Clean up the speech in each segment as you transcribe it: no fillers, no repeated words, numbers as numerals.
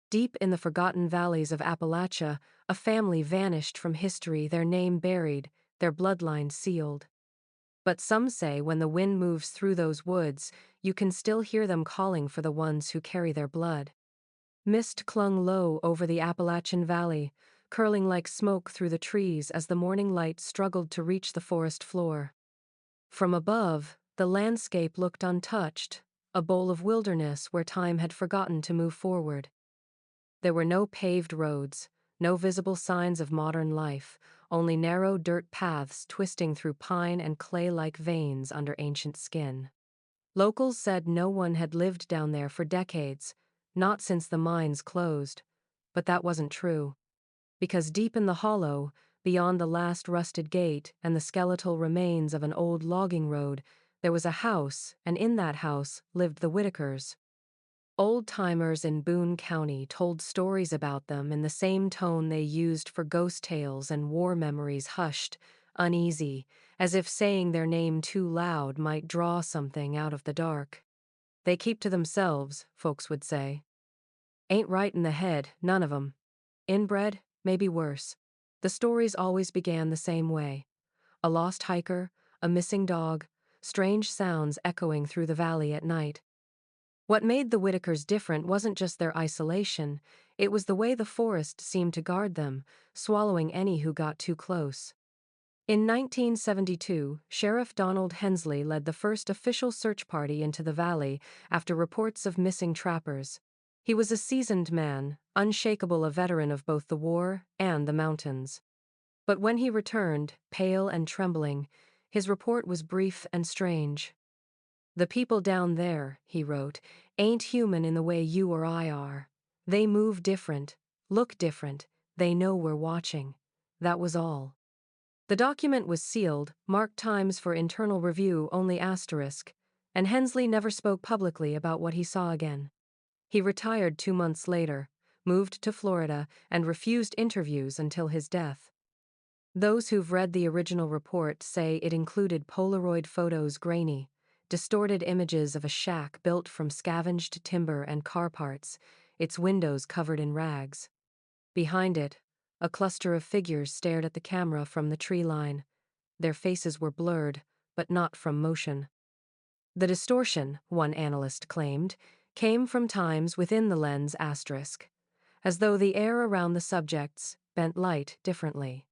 Deep in the forgotten valleys of Appalachia, a family vanished from history, their name buried, their bloodline sealed. But some say when the wind moves through those woods, you can still hear them calling for the ones who carry their blood. Mist clung low over the Appalachian Valley, curling like smoke through the trees as the morning light struggled to reach the forest floor. From above, the landscape looked untouched, a bowl of wilderness where time had forgotten to move forward. There were no paved roads, no visible signs of modern life, only narrow dirt paths twisting through pine and clay-like veins under ancient skin. Locals said no one had lived down there for decades, not since the mines closed. But that wasn't true. Because deep in the hollow, beyond the last rusted gate and the skeletal remains of an old logging road, there was a house, and in that house lived the Whittakers. Old-timers in Boone County told stories about them in the same tone they used for ghost tales and war memories, hushed, uneasy, as if saying their name too loud might draw something out of the dark. "They keep to themselves," folks would say. "Ain't right in the head, none of 'em. Inbred, maybe worse." The stories always began the same way. A lost hiker, a missing dog, strange sounds echoing through the valley at night. What made the Whittakers different wasn't just their isolation, it was the way the forest seemed to guard them, swallowing any who got too close. In 1972, Sheriff Donald Hensley led the first official search party into the valley after reports of missing trappers. He was a seasoned man, unshakable, a veteran of both the war and the mountains. But when he returned, pale and trembling, his report was brief and strange. "The people down there," he wrote, "ain't human in the way you or I are. They move different, look different, they know we're watching." That was all. The document was sealed, marked times for internal review only asterisk, and Hensley never spoke publicly about what he saw again. He retired 2 months later, moved to Florida, and refused interviews until his death. Those who've read the original report say it included Polaroid photos, grainy, distorted images of a shack built from scavenged timber and car parts, its windows covered in rags. Behind it, a cluster of figures stared at the camera from the tree line. Their faces were blurred, but not from motion. The distortion, one analyst claimed, came from times within the lens asterisk, as though the air around the subjects bent light differently.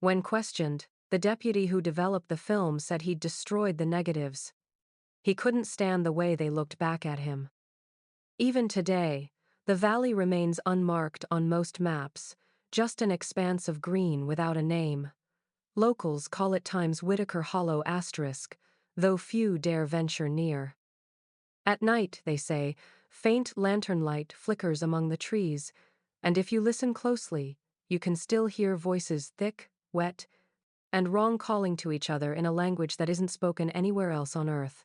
When questioned, the deputy who developed the film said he'd destroyed the negatives. He couldn't stand the way they looked back at him. Even today, the valley remains unmarked on most maps, just an expanse of green without a name. Locals call it times Whittaker Hollow asterisk, though few dare venture near. At night, they say, faint lantern light flickers among the trees, and if you listen closely, you can still hear voices thick, wet, and wrong calling to each other in a language that isn't spoken anywhere else on Earth.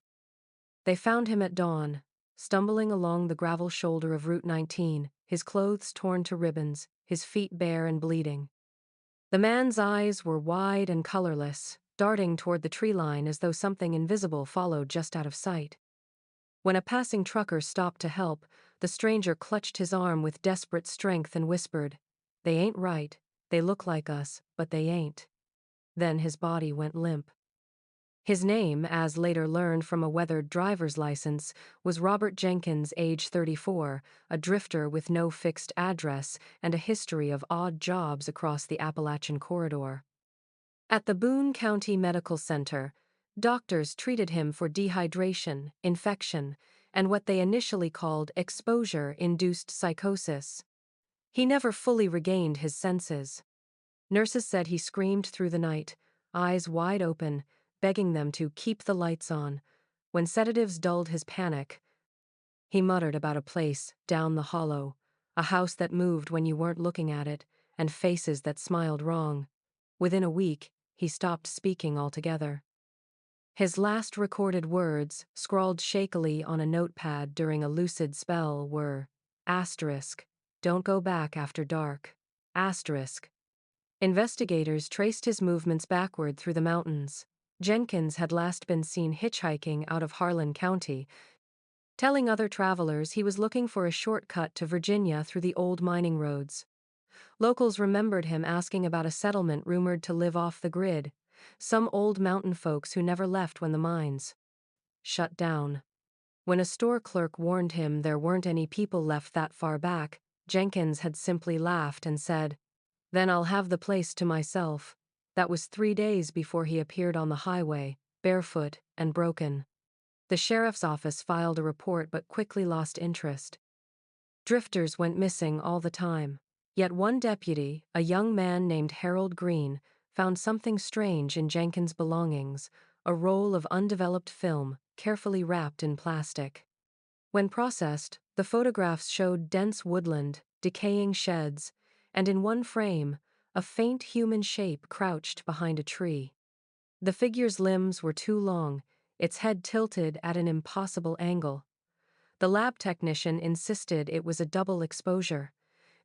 They found him at dawn, stumbling along the gravel shoulder of Route 19, his clothes torn to ribbons, his feet bare and bleeding. The man's eyes were wide and colorless, darting toward the tree line as though something invisible followed just out of sight. When a passing trucker stopped to help, the stranger clutched his arm with desperate strength and whispered, "They ain't right, they look like us, but they ain't." Then his body went limp. His name, as later learned from a weathered driver's license, was Robert Jenkins, age 34, a drifter with no fixed address and a history of odd jobs across the Appalachian corridor. At the Boone County Medical Center, doctors treated him for dehydration, infection, and what they initially called exposure-induced psychosis. He never fully regained his senses. Nurses said he screamed through the night, eyes wide open, begging them to keep the lights on. When sedatives dulled his panic, he muttered about a place down the hollow, a house that moved when you weren't looking at it, and faces that smiled wrong. Within a week, he stopped speaking altogether. His last recorded words, scrawled shakily on a notepad during a lucid spell, were, asterisk, "Don't go back after dark." Asterisk. Investigators traced his movements backward through the mountains. Jenkins had last been seen hitchhiking out of Harlan County, telling other travelers he was looking for a shortcut to Virginia through the old mining roads. Locals remembered him asking about a settlement rumored to live off the grid, some old mountain folks who never left when the mines shut down. When a store clerk warned him there weren't any people left that far back, Jenkins had simply laughed and said, "Then I'll have the place to myself." That was 3 days before he appeared on the highway, barefoot and broken. The sheriff's office filed a report but quickly lost interest. Drifters went missing all the time. Yet one deputy, a young man named Harold Green, found something strange in Jenkins' belongings, a roll of undeveloped film, carefully wrapped in plastic. When processed, the photographs showed dense woodland, decaying sheds, and in one frame, a faint human shape crouched behind a tree. The figure's limbs were too long, its head tilted at an impossible angle. The lab technician insisted it was a double exposure.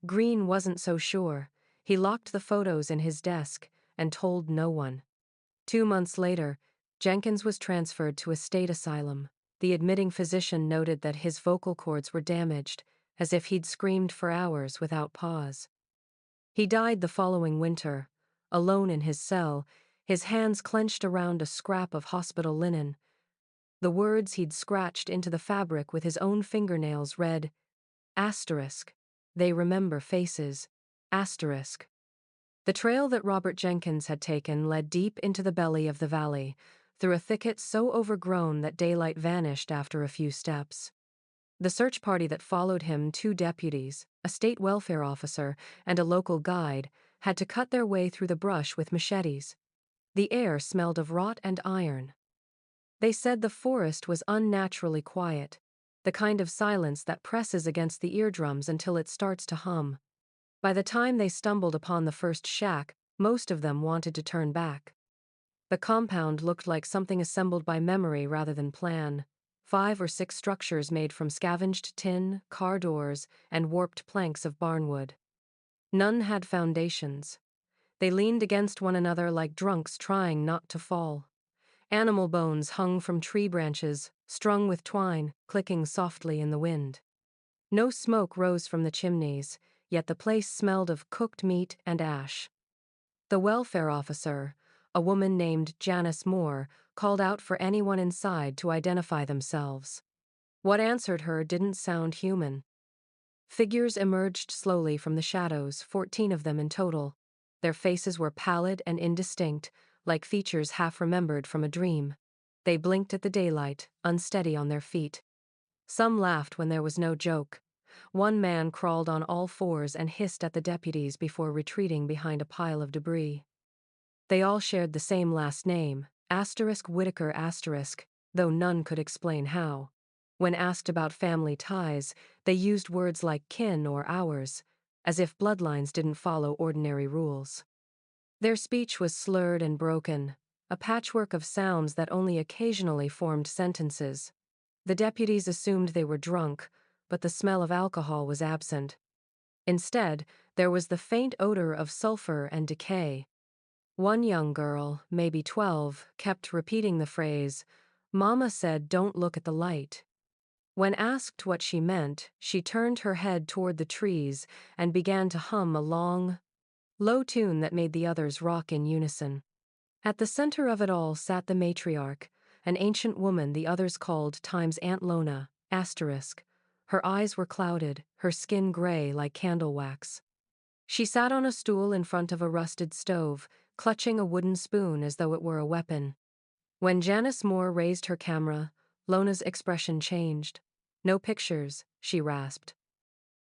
Green wasn't so sure. He locked the photos in his desk and told no one. 2 months later, Jenkins was transferred to a state asylum. The admitting physician noted that his vocal cords were damaged, as if he'd screamed for hours without pause. He died the following winter, alone in his cell, his hands clenched around a scrap of hospital linen. The words he'd scratched into the fabric with his own fingernails read, "Asterisk. They remember faces. Asterisk." The trail that Robert Jenkins had taken led deep into the belly of the valley, through a thicket so overgrown that daylight vanished after a few steps. The search party that followed him, 2 deputies, a state welfare officer, and a local guide, had to cut their way through the brush with machetes. The air smelled of rot and iron. They said the forest was unnaturally quiet, the kind of silence that presses against the eardrums until it starts to hum. By the time they stumbled upon the first shack, most of them wanted to turn back. The compound looked like something assembled by memory rather than plan. 5 or 6 structures made from scavenged tin, car doors, and warped planks of barnwood. None had foundations. They leaned against one another like drunks trying not to fall. Animal bones hung from tree branches, strung with twine, clicking softly in the wind. No smoke rose from the chimneys, yet the place smelled of cooked meat and ash. The welfare officer, a woman named Janice Moore, called out for anyone inside to identify themselves. What answered her didn't sound human. Figures emerged slowly from the shadows, 14 of them in total. Their faces were pallid and indistinct, like features half remembered from a dream. They blinked at the daylight, unsteady on their feet. Some laughed when there was no joke. One man crawled on all fours and hissed at the deputies before retreating behind a pile of debris. They all shared the same last name, Whittaker *, though none could explain how. When asked about family ties, they used words like kin or ours, as if bloodlines didn't follow ordinary rules. Their speech was slurred and broken, a patchwork of sounds that only occasionally formed sentences. The deputies assumed they were drunk, but the smell of alcohol was absent. Instead, there was the faint odor of sulfur and decay. One young girl, maybe 12, kept repeating the phrase, "Mama said don't look at the light." When asked what she meant, she turned her head toward the trees and began to hum a long, low tune that made the others rock in unison. At the center of it all sat the matriarch, an ancient woman the others called Time's Aunt Lona, *. Her eyes were clouded, her skin gray like candle wax. She sat on a stool in front of a rusted stove, clutching a wooden spoon as though it were a weapon. When Janice Moore raised her camera, Lona's expression changed. "No pictures," she rasped.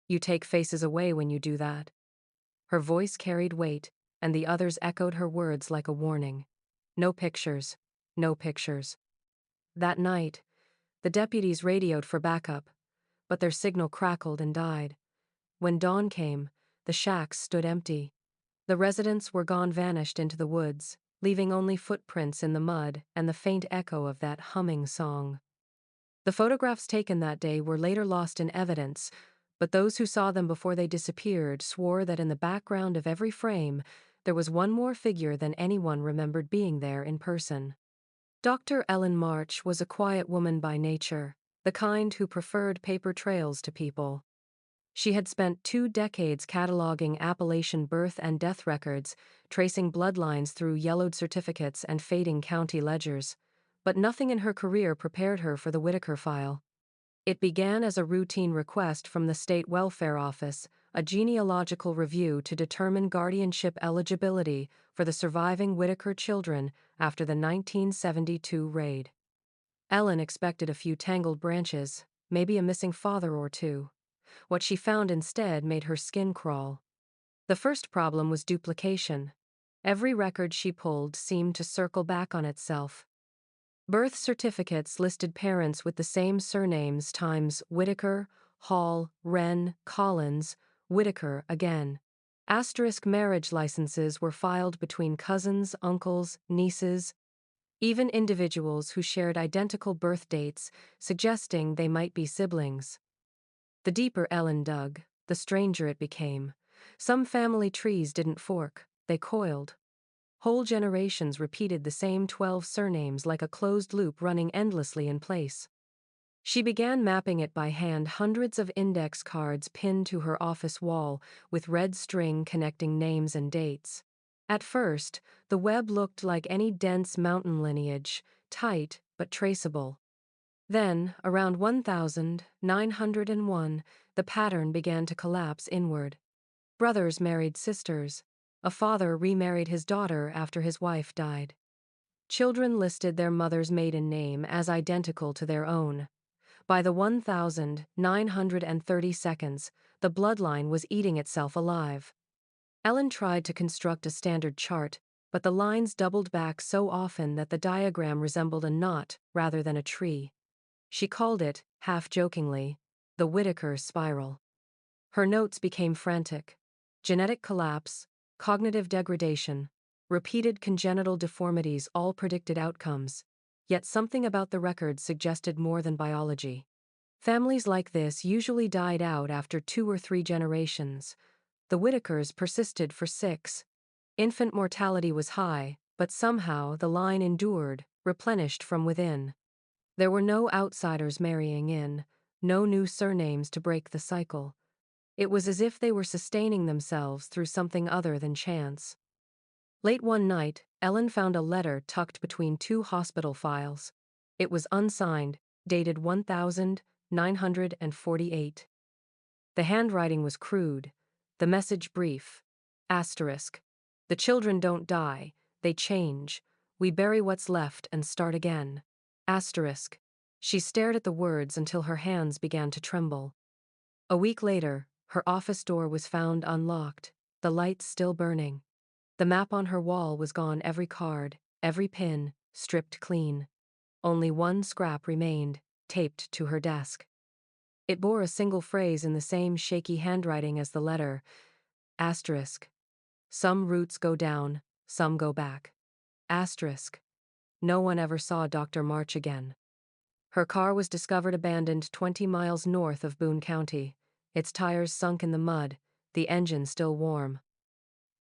"You take faces away when you do that." Her voice carried weight, and the others echoed her words like a warning. No pictures. No pictures. That night, the deputies radioed for backup, but their signal crackled and died. When dawn came, the shacks stood empty. The residents were gone, vanished into the woods, leaving only footprints in the mud and the faint echo of that humming song. The photographs taken that day were later lost in evidence, but those who saw them before they disappeared swore that in the background of every frame, there was one more figure than anyone remembered being there in person. Dr. Ellen March was a quiet woman by nature. the kind who preferred paper trails to people. She had spent 2 decades cataloging Appalachian birth and death records, tracing bloodlines through yellowed certificates and fading county ledgers. But nothing in her career prepared her for the Whittaker file. It began as a routine request from the State Welfare Office, a genealogical review to determine guardianship eligibility for the surviving Whittaker children after the 1972 raid. Ellen expected a few tangled branches, maybe a missing father or two. What she found instead made her skin crawl. The first problem was duplication. Every record she pulled seemed to circle back on itself. Birth certificates listed parents with the same surnames times Whittaker, Hall, Wren, Collins, Whittaker again. Asterisk marriage licenses were filed between cousins, uncles, nieces, even individuals who shared identical birth dates, suggesting they might be siblings. The deeper Ellen dug, the stranger it became. Some family trees didn't fork, they coiled. Whole generations repeated the same 12 surnames like a closed loop running endlessly in place. She began mapping it by hand, hundreds of index cards pinned to her office wall with red string connecting names and dates. At first, the web looked like any dense mountain lineage, tight but traceable. Then, around 1901, the pattern began to collapse inward. Brothers married sisters. A father remarried his daughter after his wife died. Children listed their mother's maiden name as identical to their own. By the 1932, the bloodline was eating itself alive. Ellen tried to construct a standard chart, but the lines doubled back so often that the diagram resembled a knot rather than a tree. She called it, half-jokingly, the Whittaker spiral. Her notes became frantic. Genetic collapse, cognitive degradation, repeated congenital deformities all predicted outcomes, yet something about the records suggested more than biology. Families like this usually died out after 2 or 3 generations. The Whittakers persisted for 6. Infant mortality was high, but somehow the line endured, replenished from within. There were no outsiders marrying in, no new surnames to break the cycle. It was as if they were sustaining themselves through something other than chance. Late one night, Ellen found a letter tucked between 2 hospital files. It was unsigned, dated 1948. The handwriting was crude, the message brief. Asterisk. The children don't die, they change. We bury what's left and start again. Asterisk. She stared at the words until her hands began to tremble. A week later, her office door was found unlocked, the lights still burning. The map on her wall was gone, every card, every pin, stripped clean. Only one scrap remained, taped to her desk. It bore a single phrase in the same shaky handwriting as the letter. Asterisk. Some roots go down, some go back. Asterisk. No one ever saw Dr. March again. Her car was discovered abandoned 20 miles north of Boone County, its tires sunk in the mud, the engine still warm.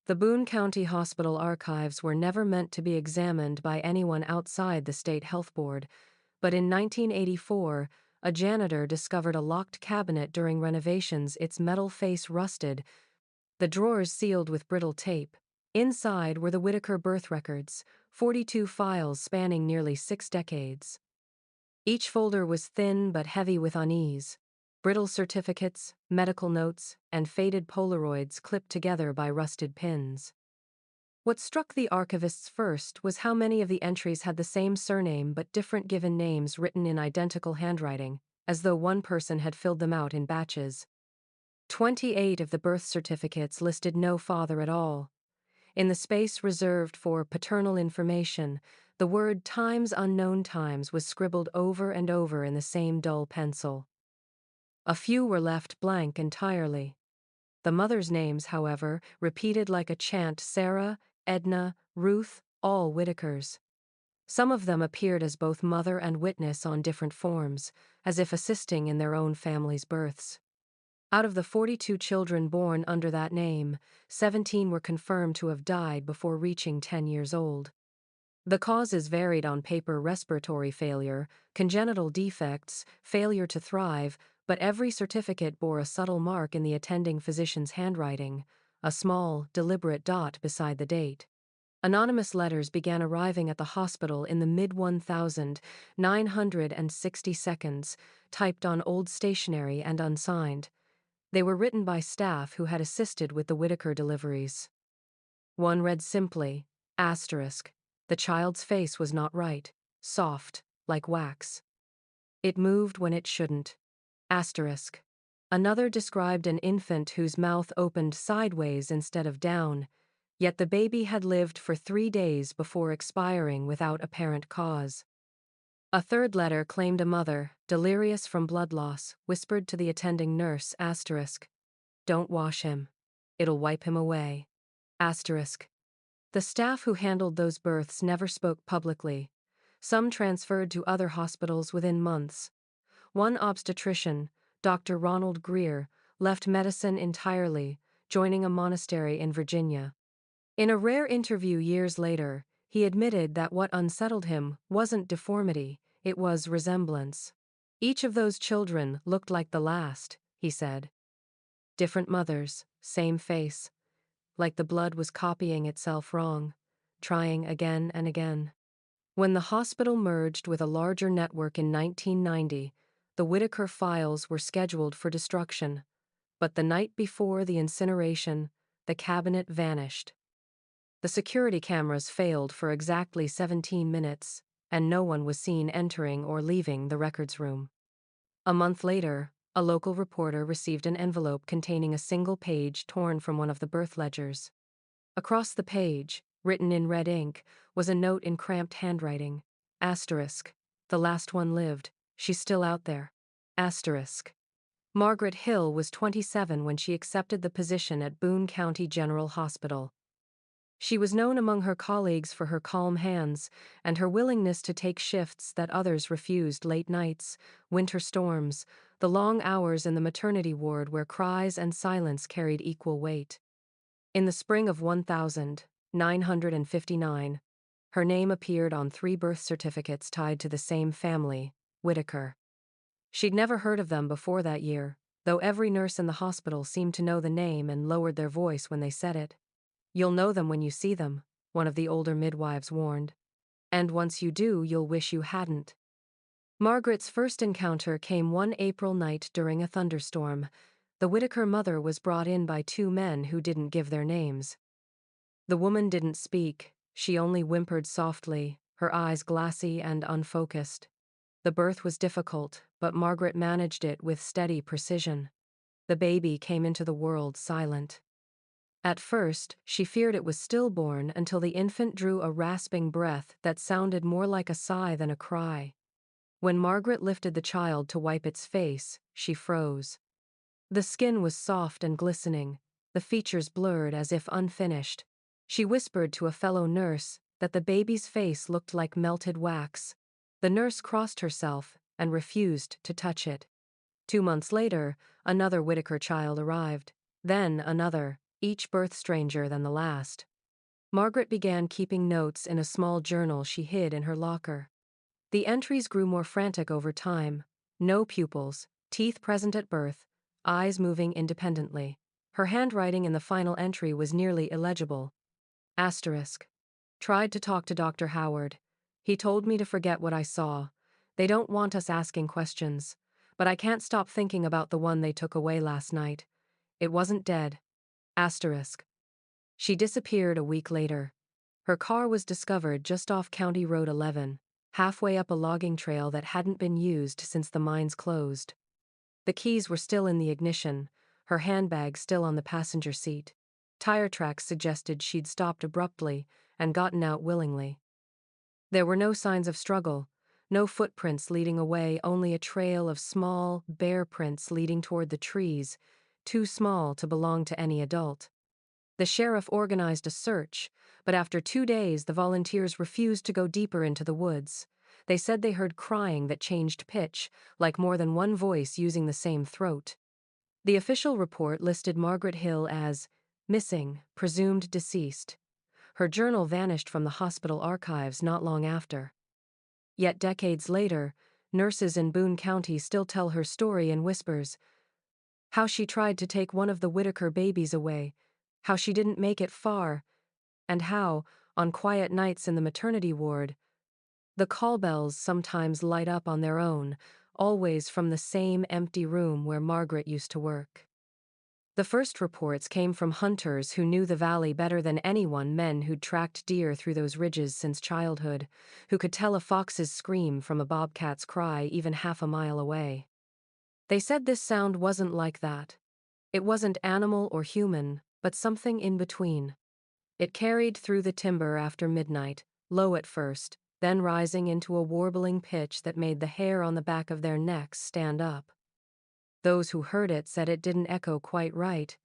The Boone County Hospital archives were never meant to be examined by anyone outside the state health board, but in 1984, a janitor discovered a locked cabinet during renovations, its metal face rusted, the drawers sealed with brittle tape. Inside were the Whittaker birth records, 42 files spanning nearly 6 decades. Each folder was thin but heavy with unease. Brittle certificates, medical notes, and faded Polaroids clipped together by rusted pins. What struck the archivists first was how many of the entries had the same surname but different given names written in identical handwriting, as though one person had filled them out in batches. 28 of the birth certificates listed no father at all. In the space reserved for paternal information, the word times unknown times was scribbled over and over in the same dull pencil. A few were left blank entirely. The mothers' names, however, repeated like a chant: Sarah, Edna, Ruth, all Whittakers. Some of them appeared as both mother and witness on different forms, as if assisting in their own families' births. Out of the 42 children born under that name, 17 were confirmed to have died before reaching 10 years old. The causes varied on paper: respiratory failure, congenital defects, failure to thrive, but every certificate bore a subtle mark in the attending physician's handwriting, a small, deliberate dot beside the date. Anonymous letters began arriving at the hospital in the mid-1960s, typed on old stationery and unsigned. They were written by staff who had assisted with the Whittaker deliveries. One read simply, asterisk, "The child's face was not right, soft, like wax. It moved when it shouldn't." Asterisk. Another described an infant whose mouth opened sideways instead of down, yet the baby had lived for 3 days before expiring without apparent cause. A third letter claimed a mother, delirious from blood loss, whispered to the attending nurse, asterisk, "Don't wash him. It'll wipe him away." Asterisk. The staff who handled those births never spoke publicly. Some transferred to other hospitals within months. One obstetrician, Dr. Ronald Greer, left medicine entirely, joining a monastery in Virginia. In a rare interview years later, he admitted that what unsettled him wasn't deformity, it was resemblance. "Each of those children looked like the last," he said. Different mothers, same face. Like the blood was copying itself wrong, trying again and again. When the hospital merged with a larger network in 1990, the Whittaker files were scheduled for destruction. But the night before the incineration, the cabinet vanished. The security cameras failed for exactly 17 minutes, and no one was seen entering or leaving the records room. A month later, a local reporter received an envelope containing a single page torn from one of the birth ledgers. Across the page, written in red ink, was a note in cramped handwriting. Asterisk. "The last one lived. She's still out there." Asterisk. Margaret Hill was 27 when she accepted the position at Boone County General Hospital. She was known among her colleagues for her calm hands and her willingness to take shifts that others refused: late nights, winter storms, the long hours in the maternity ward where cries and silence carried equal weight. In the spring of 1959, her name appeared on 3 birth certificates tied to the same family, Whittaker. She'd never heard of them before that year, though every nurse in the hospital seemed to know the name and lowered their voice when they said it. "You'll know them when you see them," one of the older midwives warned. "And once you do, you'll wish you hadn't." Margaret's first encounter came one April night during a thunderstorm. The Whittaker mother was brought in by 2 men who didn't give their names. The woman didn't speak, she only whimpered softly, her eyes glassy and unfocused. The birth was difficult, but Margaret managed it with steady precision. The baby came into the world silent. At first, she feared it was stillborn until the infant drew a rasping breath that sounded more like a sigh than a cry. When Margaret lifted the child to wipe its face, she froze. The skin was soft and glistening, the features blurred as if unfinished. She whispered to a fellow nurse that the baby's face looked like melted wax. The nurse crossed herself and refused to touch it. 2 months later, another Whittaker child arrived. Then another, each birth stranger than the last. Margaret began keeping notes in a small journal she hid in her locker. The entries grew more frantic over time. No pupils, teeth present at birth, eyes moving independently. Her handwriting in the final entry was nearly illegible. Asterisk. "Tried to talk to Dr. Howard. He told me to forget what I saw. They don't want us asking questions. But I can't stop thinking about the one they took away last night. It wasn't dead." Asterisk. She disappeared a week later. Her car was discovered just off County Road 11, halfway up a logging trail that hadn't been used since the mines closed. The keys were still in the ignition, her handbag still on the passenger seat. Tire tracks suggested she'd stopped abruptly and gotten out willingly. There were no signs of struggle, no footprints leading away, only a trail of small, bare prints leading toward the trees, too small to belong to any adult. The sheriff organized a search, but after 2 days the volunteers refused to go deeper into the woods. They said they heard crying that changed pitch, like more than one voice using the same throat. The official report listed Margaret Hill as missing, presumed deceased. Her journal vanished from the hospital archives not long after. Yet decades later, nurses in Boone County still tell her story in whispers. How she tried to take one of the Whittaker babies away, how she didn't make it far, and how, on quiet nights in the maternity ward, the call bells sometimes light up on their own, always from the same empty room where Margaret used to work. The first reports came from hunters who knew the valley better than anyone, men who'd tracked deer through those ridges since childhood, who could tell a fox's scream from a bobcat's cry even half a mile away. They said this sound wasn't like that. It wasn't animal or human, but something in between. It carried through the timber after midnight, low at first, then rising into a warbling pitch that made the hair on the back of their necks stand up. Those who heard it said it didn't echo quite right.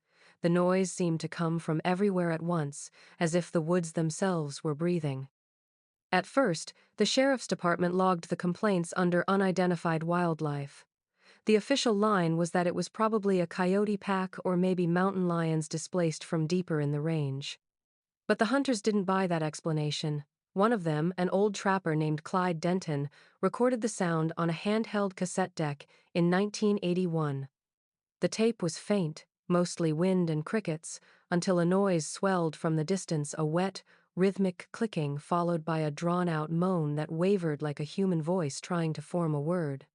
The noise seemed to come from everywhere at once, as if the woods themselves were breathing. At first, the sheriff's department logged the complaints under unidentified wildlife. The official line was that it was probably a coyote pack or maybe mountain lions displaced from deeper in the range. But the hunters didn't buy that explanation. One of them, an old trapper named Clyde Denton, recorded the sound on a handheld cassette deck in 1981. The tape was faint, mostly wind and crickets, until a noise swelled from the distance, a wet, rhythmic clicking followed by a drawn-out moan that wavered like a human voice trying to form a word.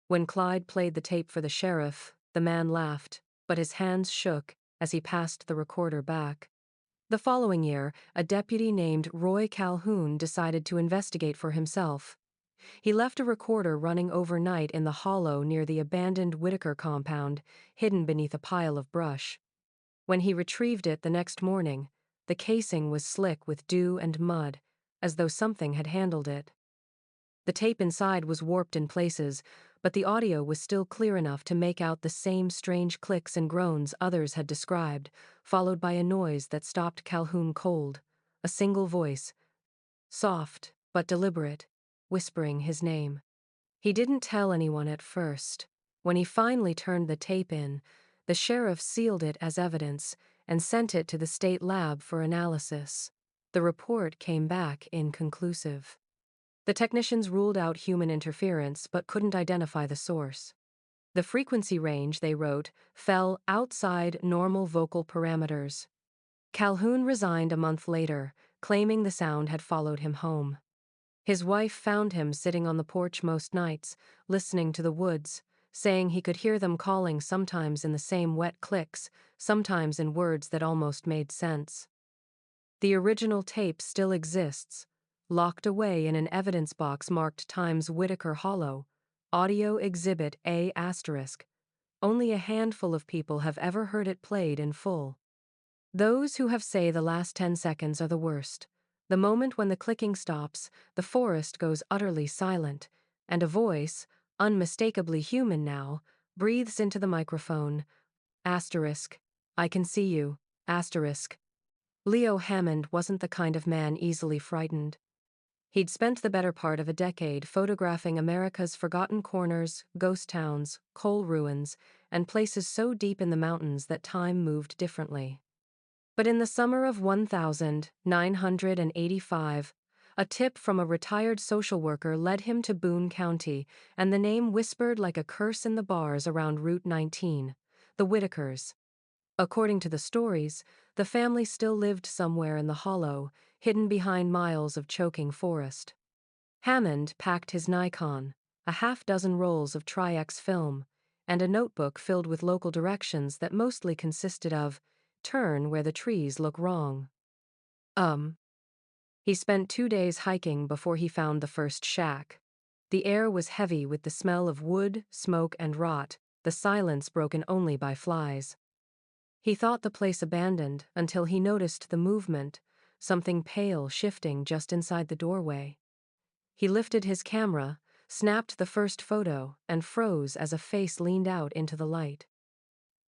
When Clyde played the tape for the sheriff, the man laughed, but his hands shook as he passed the recorder back. The following year, a deputy named Roy Calhoun decided to investigate for himself. He left a recorder running overnight in the hollow near the abandoned Whittaker compound, hidden beneath a pile of brush. When he retrieved it the next morning, the casing was slick with dew and mud, as though something had handled it. The tape inside was warped in places, but the audio was still clear enough to make out the same strange clicks and groans others had described, followed by a noise that stopped Calhoun cold, a single voice, soft but deliberate, whispering his name. He didn't tell anyone at first. When he finally turned the tape in, the sheriff sealed it as evidence and sent it to the state lab for analysis. The report came back inconclusive. The technicians ruled out human interference but couldn't identify the source. The frequency range, they wrote, fell outside normal vocal parameters. Calhoun resigned a month later, claiming the sound had followed him home. His wife found him sitting on the porch most nights, listening to the woods, saying he could hear them calling sometimes in the same wet clicks, sometimes in words that almost made sense. The original tape still exists, locked away in an evidence box marked Times Whittaker Hollow, Audio Exhibit A*. Only a handful of people have ever heard it played in full. Those who have say the last 10 seconds are the worst. The moment when the clicking stops, the forest goes utterly silent, and a voice, unmistakably human now, breathes into the microphone. I can see you. Leo Hammond wasn't the kind of man easily frightened. He'd spent the better part of a decade photographing America's forgotten corners, ghost towns, coal ruins, and places so deep in the mountains that time moved differently. But in the summer of 1985, a tip from a retired social worker led him to Boone County, and the name whispered like a curse in the bars around Route 19, the Whittakers. According to the stories, the family still lived somewhere in the hollow, hidden behind miles of choking forest. Hammond packed his Nikon, a half-dozen rolls of Tri-X film, and a notebook filled with local directions that mostly consisted of, turn where the trees look wrong. He spent 2 days hiking before he found the first shack. The air was heavy with the smell of wood, smoke, and rot, the silence broken only by flies. He thought the place abandoned until he noticed the movement, something pale shifting just inside the doorway. He lifted his camera, snapped the first photo, and froze as a face leaned out into the light.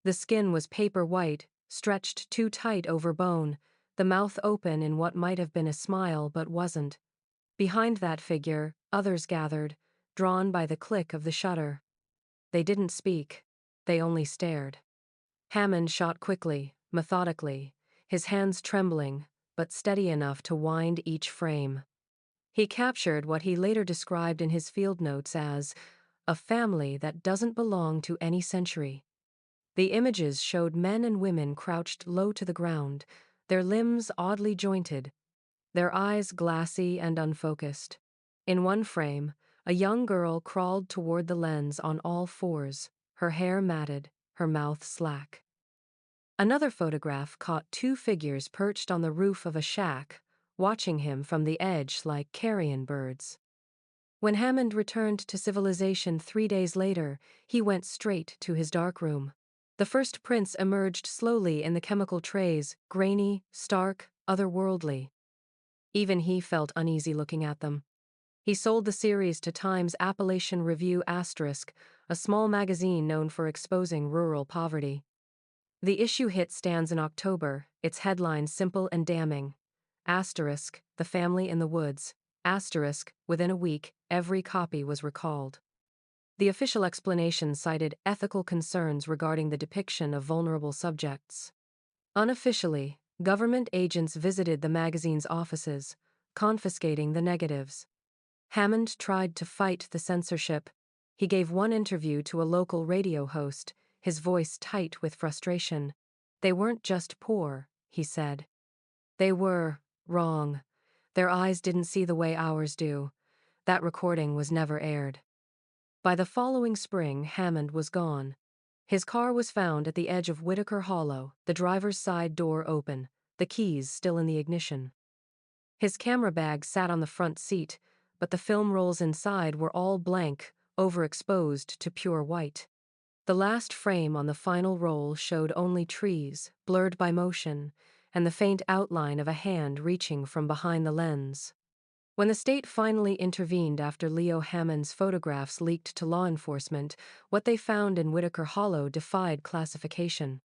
The skin was paper white, stretched too tight over bone, the mouth open in what might have been a smile but wasn't. Behind that figure, others gathered, drawn by the click of the shutter. They didn't speak. They only stared. Hammond shot quickly, methodically, his hands trembling, but steady enough to wind each frame. He captured what he later described in his field notes as a family that doesn't belong to any century. The images showed men and women crouched low to the ground, their limbs oddly jointed, their eyes glassy and unfocused. In one frame, a young girl crawled toward the lens on all fours, her hair matted, her mouth slack. Another photograph caught two figures perched on the roof of a shack, watching him from the edge like carrion birds. When Hammond returned to civilization 3 days later, he went straight to his darkroom. The first prints emerged slowly in the chemical trays, grainy, stark, otherworldly. Even he felt uneasy looking at them. He sold the series to Time's Appalachian Review*, a small magazine known for exposing rural poverty. The issue hit stands in October, its headline simple and damning. The family in the woods. Within a week, every copy was recalled. The official explanation cited ethical concerns regarding the depiction of vulnerable subjects. Unofficially, government agents visited the magazine's offices, confiscating the negatives. Hammond tried to fight the censorship. He gave one interview to a local radio host, his voice tight with frustration. "They weren't just poor," he said. "They were wrong. Their eyes didn't see the way ours do. That recording was never aired." By the following spring, Hammond was gone. His car was found at the edge of Whittaker Hollow, the driver's side door open, the keys still in the ignition. His camera bag sat on the front seat, but the film rolls inside were all blank, overexposed to pure white. The last frame on the final roll showed only trees, blurred by motion, and the faint outline of a hand reaching from behind the lens. When the state finally intervened after Leo Hammond's photographs leaked to law enforcement, what they found in Whittaker Hollow defied classification.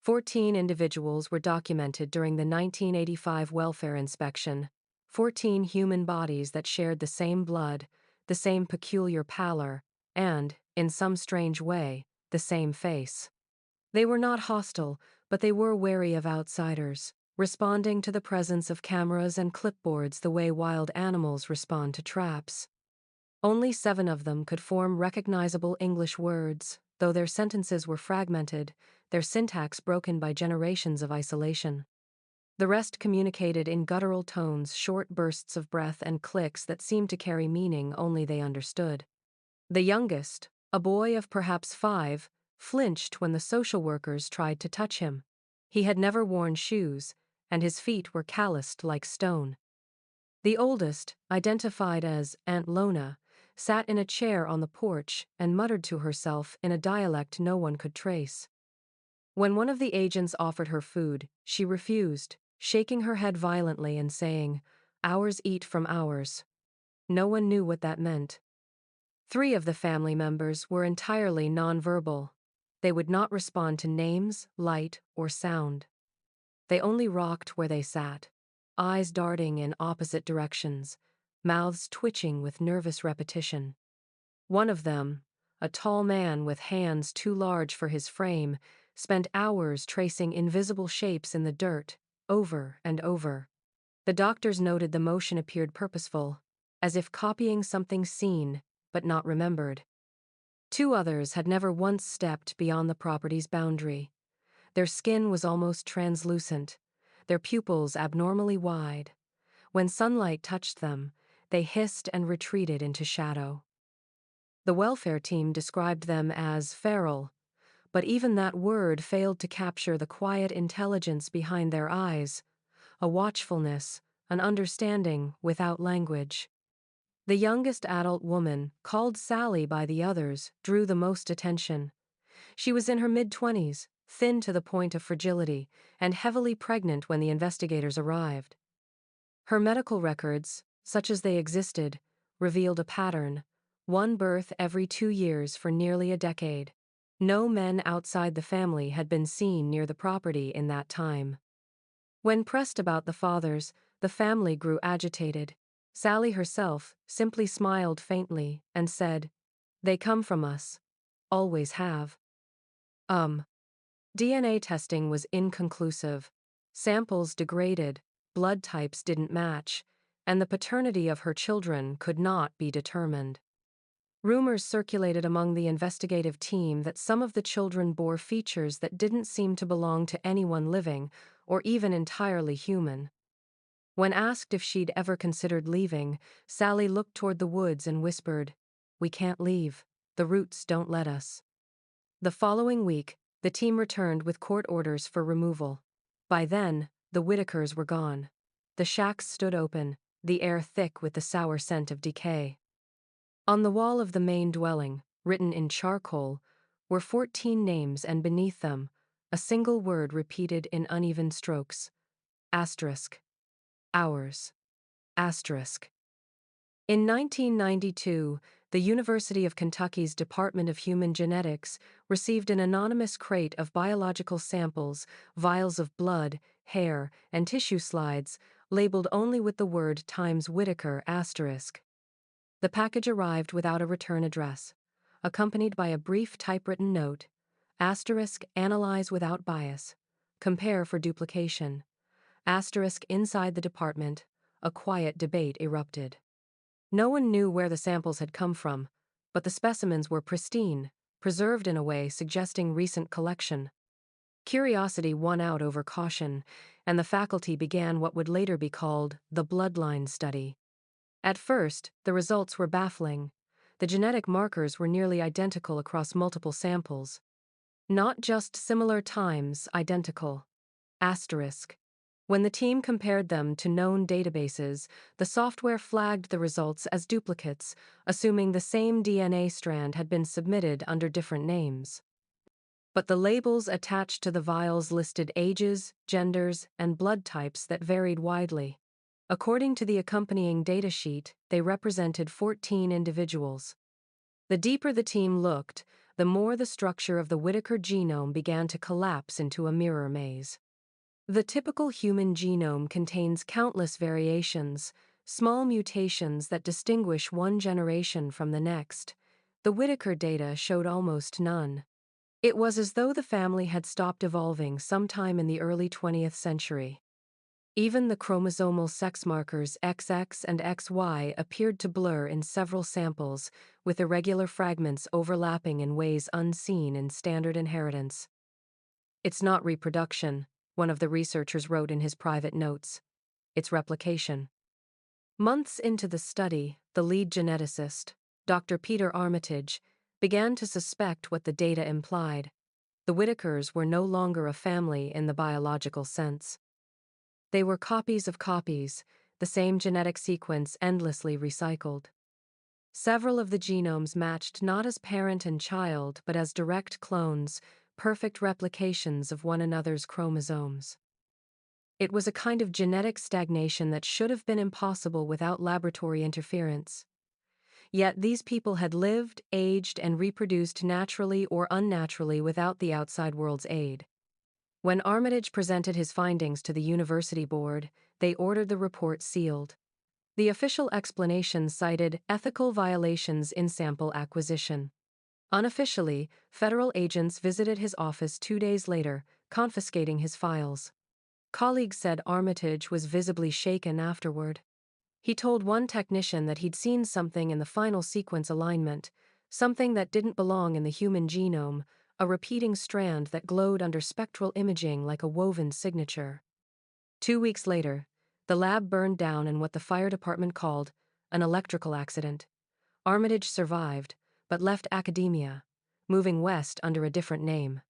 14 individuals were documented during the 1985 welfare inspection, 14 human bodies that shared the same blood, the same peculiar pallor, and, in some strange way, the same face. They were not hostile, but they were wary of outsiders, responding to the presence of cameras and clipboards the way wild animals respond to traps. Only 7 of them could form recognizable English words, though their sentences were fragmented, their syntax broken by generations of isolation. The rest communicated in guttural tones, short bursts of breath and clicks that seemed to carry meaning only they understood. The youngest, a boy of perhaps 5, flinched when the social workers tried to touch him. He had never worn shoes, and his feet were calloused like stone. The oldest, identified as Aunt Lona, sat in a chair on the porch and muttered to herself in a dialect no one could trace. When one of the agents offered her food, she refused, shaking her head violently and saying, "Ours eat from ours." No one knew what that meant. 3 of the family members were entirely nonverbal. They would not respond to names, light, or sound. They only rocked where they sat, eyes darting in opposite directions, mouths twitching with nervous repetition. One of them, a tall man with hands too large for his frame, spent hours tracing invisible shapes in the dirt, over and over. The doctors noted the motion appeared purposeful, as if copying something seen, but not remembered. 2 others had never once stepped beyond the property's boundary. Their skin was almost translucent, their pupils abnormally wide. When sunlight touched them, they hissed and retreated into shadow. The welfare team described them as feral, but even that word failed to capture the quiet intelligence behind their eyes, a watchfulness, an understanding without language. The youngest adult woman, called Sally by the others, drew the most attention. She was in her mid-20s, thin to the point of fragility, and heavily pregnant when the investigators arrived. Her medical records, such as they existed, revealed a pattern: 1 birth every 2 years for nearly a decade. No men outside the family had been seen near the property in that time. When pressed about the fathers, the family grew agitated. Sally herself simply smiled faintly and said, "They come from us. Always have." DNA testing was inconclusive. Samples degraded, blood types didn't match, and the paternity of her children could not be determined. Rumors circulated among the investigative team that some of the children bore features that didn't seem to belong to anyone living, or even entirely human. When asked if she'd ever considered leaving, Sally looked toward the woods and whispered, "We can't leave. The roots don't let us." The following week, the team returned with court orders for removal. By then, the Whittakers were gone. The shacks stood open, the air thick with the sour scent of decay. On the wall of the main dwelling, written in charcoal, were 14 names, and beneath them, a single word repeated in uneven strokes. Asterisk. Ours. Asterisk. In 1992, the University of Kentucky's Department of Human Genetics received an anonymous crate of biological samples, vials of blood, hair, and tissue slides, labeled only with the word times Whittaker asterisk. The package arrived without a return address, accompanied by a brief typewritten note, asterisk analyze without bias, compare for duplication, asterisk inside the department, a quiet debate erupted. No one knew where the samples had come from, but the specimens were pristine, preserved in a way suggesting recent collection. Curiosity won out over caution, and the faculty began what would later be called the bloodline study. At first, the results were baffling. The genetic markers were nearly identical across multiple samples. Not just similar times, identical. Asterisk. When the team compared them to known databases, the software flagged the results as duplicates, assuming the same DNA strand had been submitted under different names. But the labels attached to the vials listed ages, genders, and blood types that varied widely. According to the accompanying datasheet, they represented 14 individuals. The deeper the team looked, the more the structure of the Whittaker genome began to collapse into a mirror maze. The typical human genome contains countless variations, small mutations that distinguish one generation from the next. The Whittaker data showed almost none. It was as though the family had stopped evolving sometime in the early 20th century. Even the chromosomal sex markers XX and XY appeared to blur in several samples, with irregular fragments overlapping in ways unseen in standard inheritance. "It's not reproduction," one of the researchers wrote in his private notes. "It's replication." Months into the study, the lead geneticist, Dr. Peter Armitage, began to suspect what the data implied. The Whittakers were no longer a family in the biological sense. They were copies of copies, the same genetic sequence endlessly recycled. Several of the genomes matched not as parent and child but as direct clones, perfect replications of one another's chromosomes. It was a kind of genetic stagnation that should have been impossible without laboratory interference. Yet these people had lived, aged, and reproduced naturally or unnaturally without the outside world's aid. When Armitage presented his findings to the university board, they ordered the report sealed. The official explanation cited ethical violations in sample acquisition. Unofficially, federal agents visited his office 2 days later, confiscating his files. Colleagues said Armitage was visibly shaken afterward. He told one technician that he'd seen something in the final sequence alignment, something that didn't belong in the human genome, a repeating strand that glowed under spectral imaging like a woven signature. 2 weeks later, the lab burned down in what the fire department called an electrical accident. Armitage survived, but left academia, moving west under a different name.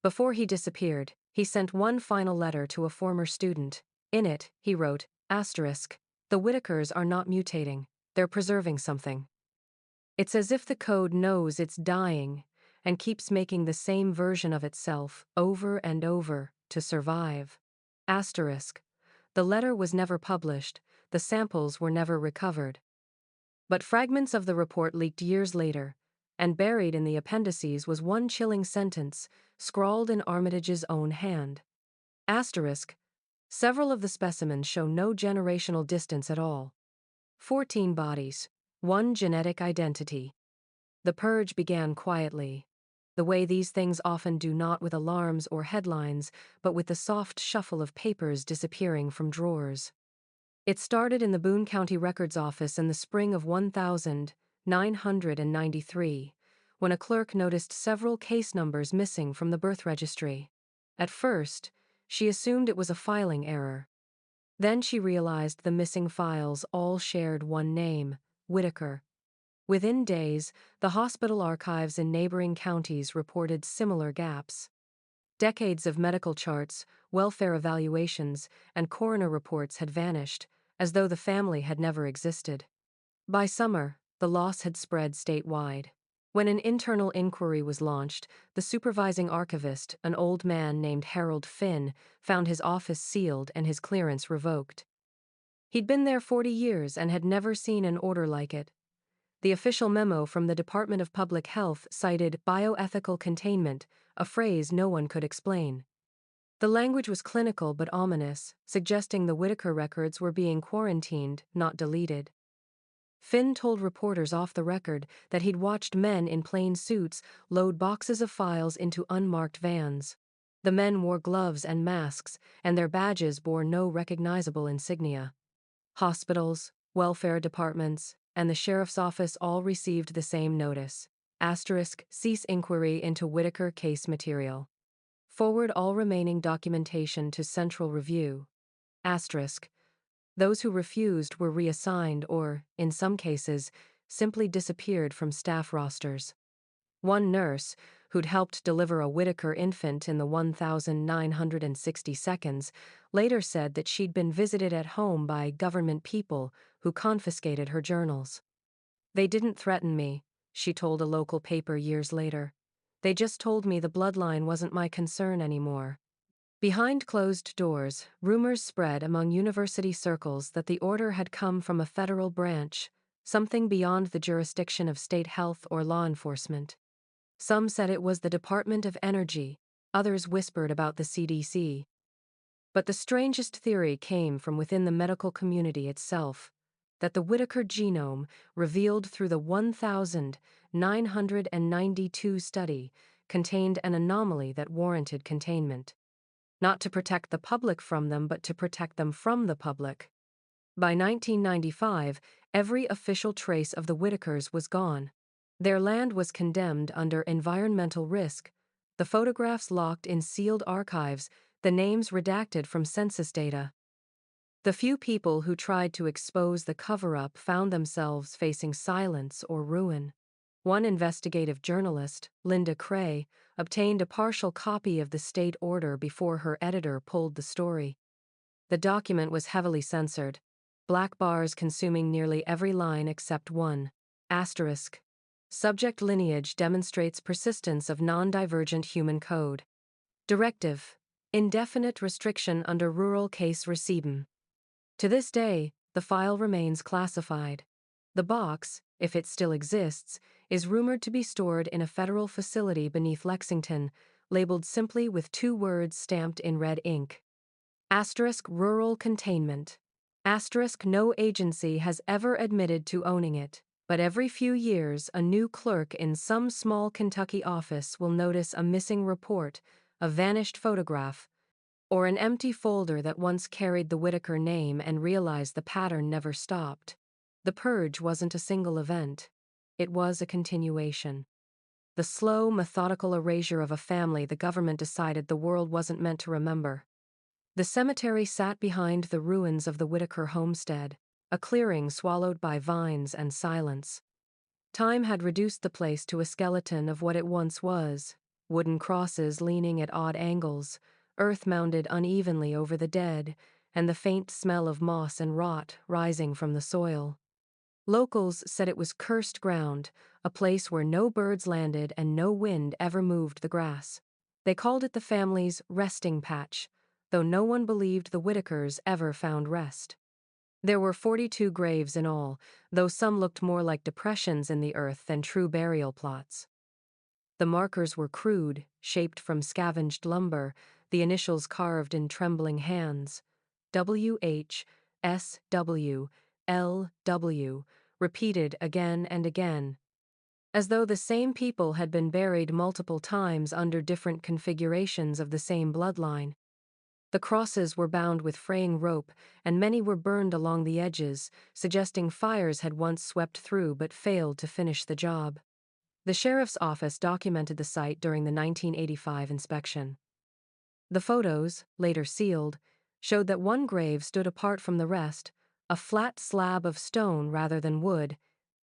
Before he disappeared, he sent one final letter to a former student. In it, he wrote, asterisk, "The Whittakers are not mutating, they're preserving something." It's as if the code knows it's dying and keeps making the same version of itself over and over to survive. Asterisk. The letter was never published, the samples were never recovered. But fragments of the report leaked years later, and buried in the appendices was one chilling sentence, scrawled in Armitage's own hand. Asterisk. Several of the specimens show no generational distance at all. 14 bodies, one genetic identity. The purge began quietly. the way these things often do, not with alarms or headlines, but with the soft shuffle of papers disappearing from drawers. It started in the Boone County Records Office in the spring of 1993, when a clerk noticed several case numbers missing from the birth registry. At first, she assumed it was a filing error. Then she realized the missing files all shared one name, Whittaker. Within days, the hospital archives in neighboring counties reported similar gaps. Decades of medical charts, welfare evaluations, and coroner reports had vanished, as though the family had never existed. By summer, the loss had spread statewide. When an internal inquiry was launched, the supervising archivist, an old man named Harold Finn, found his office sealed and his clearance revoked. He'd been there 40 years and had never seen an order like it. The official memo from the Department of Public Health cited bioethical containment, a phrase no one could explain. The language was clinical but ominous, suggesting the Whittaker records were being quarantined, not deleted. Finn told reporters off the record that he'd watched men in plain suits load boxes of files into unmarked vans. The men wore gloves and masks, and their badges bore no recognizable insignia. Hospitals, welfare departments, and the sheriff's office all received the same notice. Cease inquiry into Whittaker case material. Forward all remaining documentation to Central Review. Those who refused were reassigned or, in some cases, simply disappeared from staff rosters. One nurse, who'd helped deliver a Whittaker infant in the 1960 seconds, later said that she'd been visited at home by government people who confiscated her journals. "They didn't threaten me," she told a local paper years later. "They just told me the bloodline wasn't my concern anymore." Behind closed doors, rumors spread among university circles that the order had come from a federal branch, something beyond the jurisdiction of state health or law enforcement. Some said it was the Department of Energy, others whispered about the CDC. But the strangest theory came from within the medical community itself, that the Whittaker genome, revealed through the 1992 study, contained an anomaly that warranted containment. Not to protect the public from them, but to protect them from the public. By 1995, every official trace of the Whittakers was gone. Their land was condemned under environmental risk, the photographs locked in sealed archives, the names redacted from census data. The few people who tried to expose the cover-up found themselves facing silence or ruin. One investigative journalist, Linda Cray, obtained a partial copy of the state order before her editor pulled the story. The document was heavily censored, black bars consuming nearly every line except one. Subject lineage demonstrates persistence of non-divergent human code. Directive: indefinite restriction under rural case reciben. To this day, the file remains classified. The box, if it still exists, is rumored to be stored in a federal facility beneath Lexington, labeled simply with 2 words stamped in red ink. Rural containment. No agency has ever admitted to owning it, but every few years a new clerk in some small Kentucky office will notice a missing report, a vanished photograph, or an empty folder that once carried the Whittaker name and realize the pattern never stopped. The purge wasn't a single event. It was a continuation. The slow, methodical erasure of a family the government decided the world wasn't meant to remember. The cemetery sat behind the ruins of the Whittaker homestead, a clearing swallowed by vines and silence. Time had reduced the place to a skeleton of what it once was, wooden crosses leaning at odd angles, earth mounded unevenly over the dead, and the faint smell of moss and rot rising from the soil. Locals said it was cursed ground, a place where no birds landed and no wind ever moved the grass. They called it the family's resting patch, though no one believed the Whittakers ever found rest. There were 42 graves in all, though some looked more like depressions in the earth than true burial plots. The markers were crude, shaped from scavenged lumber, the initials carved in trembling hands. WH, SW, LW, repeated again and again. as though the same people had been buried multiple times under different configurations of the same bloodline. The crosses were bound with fraying rope, and many were burned along the edges, suggesting fires had once swept through but failed to finish the job. The sheriff's office documented the site during the 1985 inspection. The photos, later sealed, showed that one grave stood apart from the rest, a flat slab of stone rather than wood,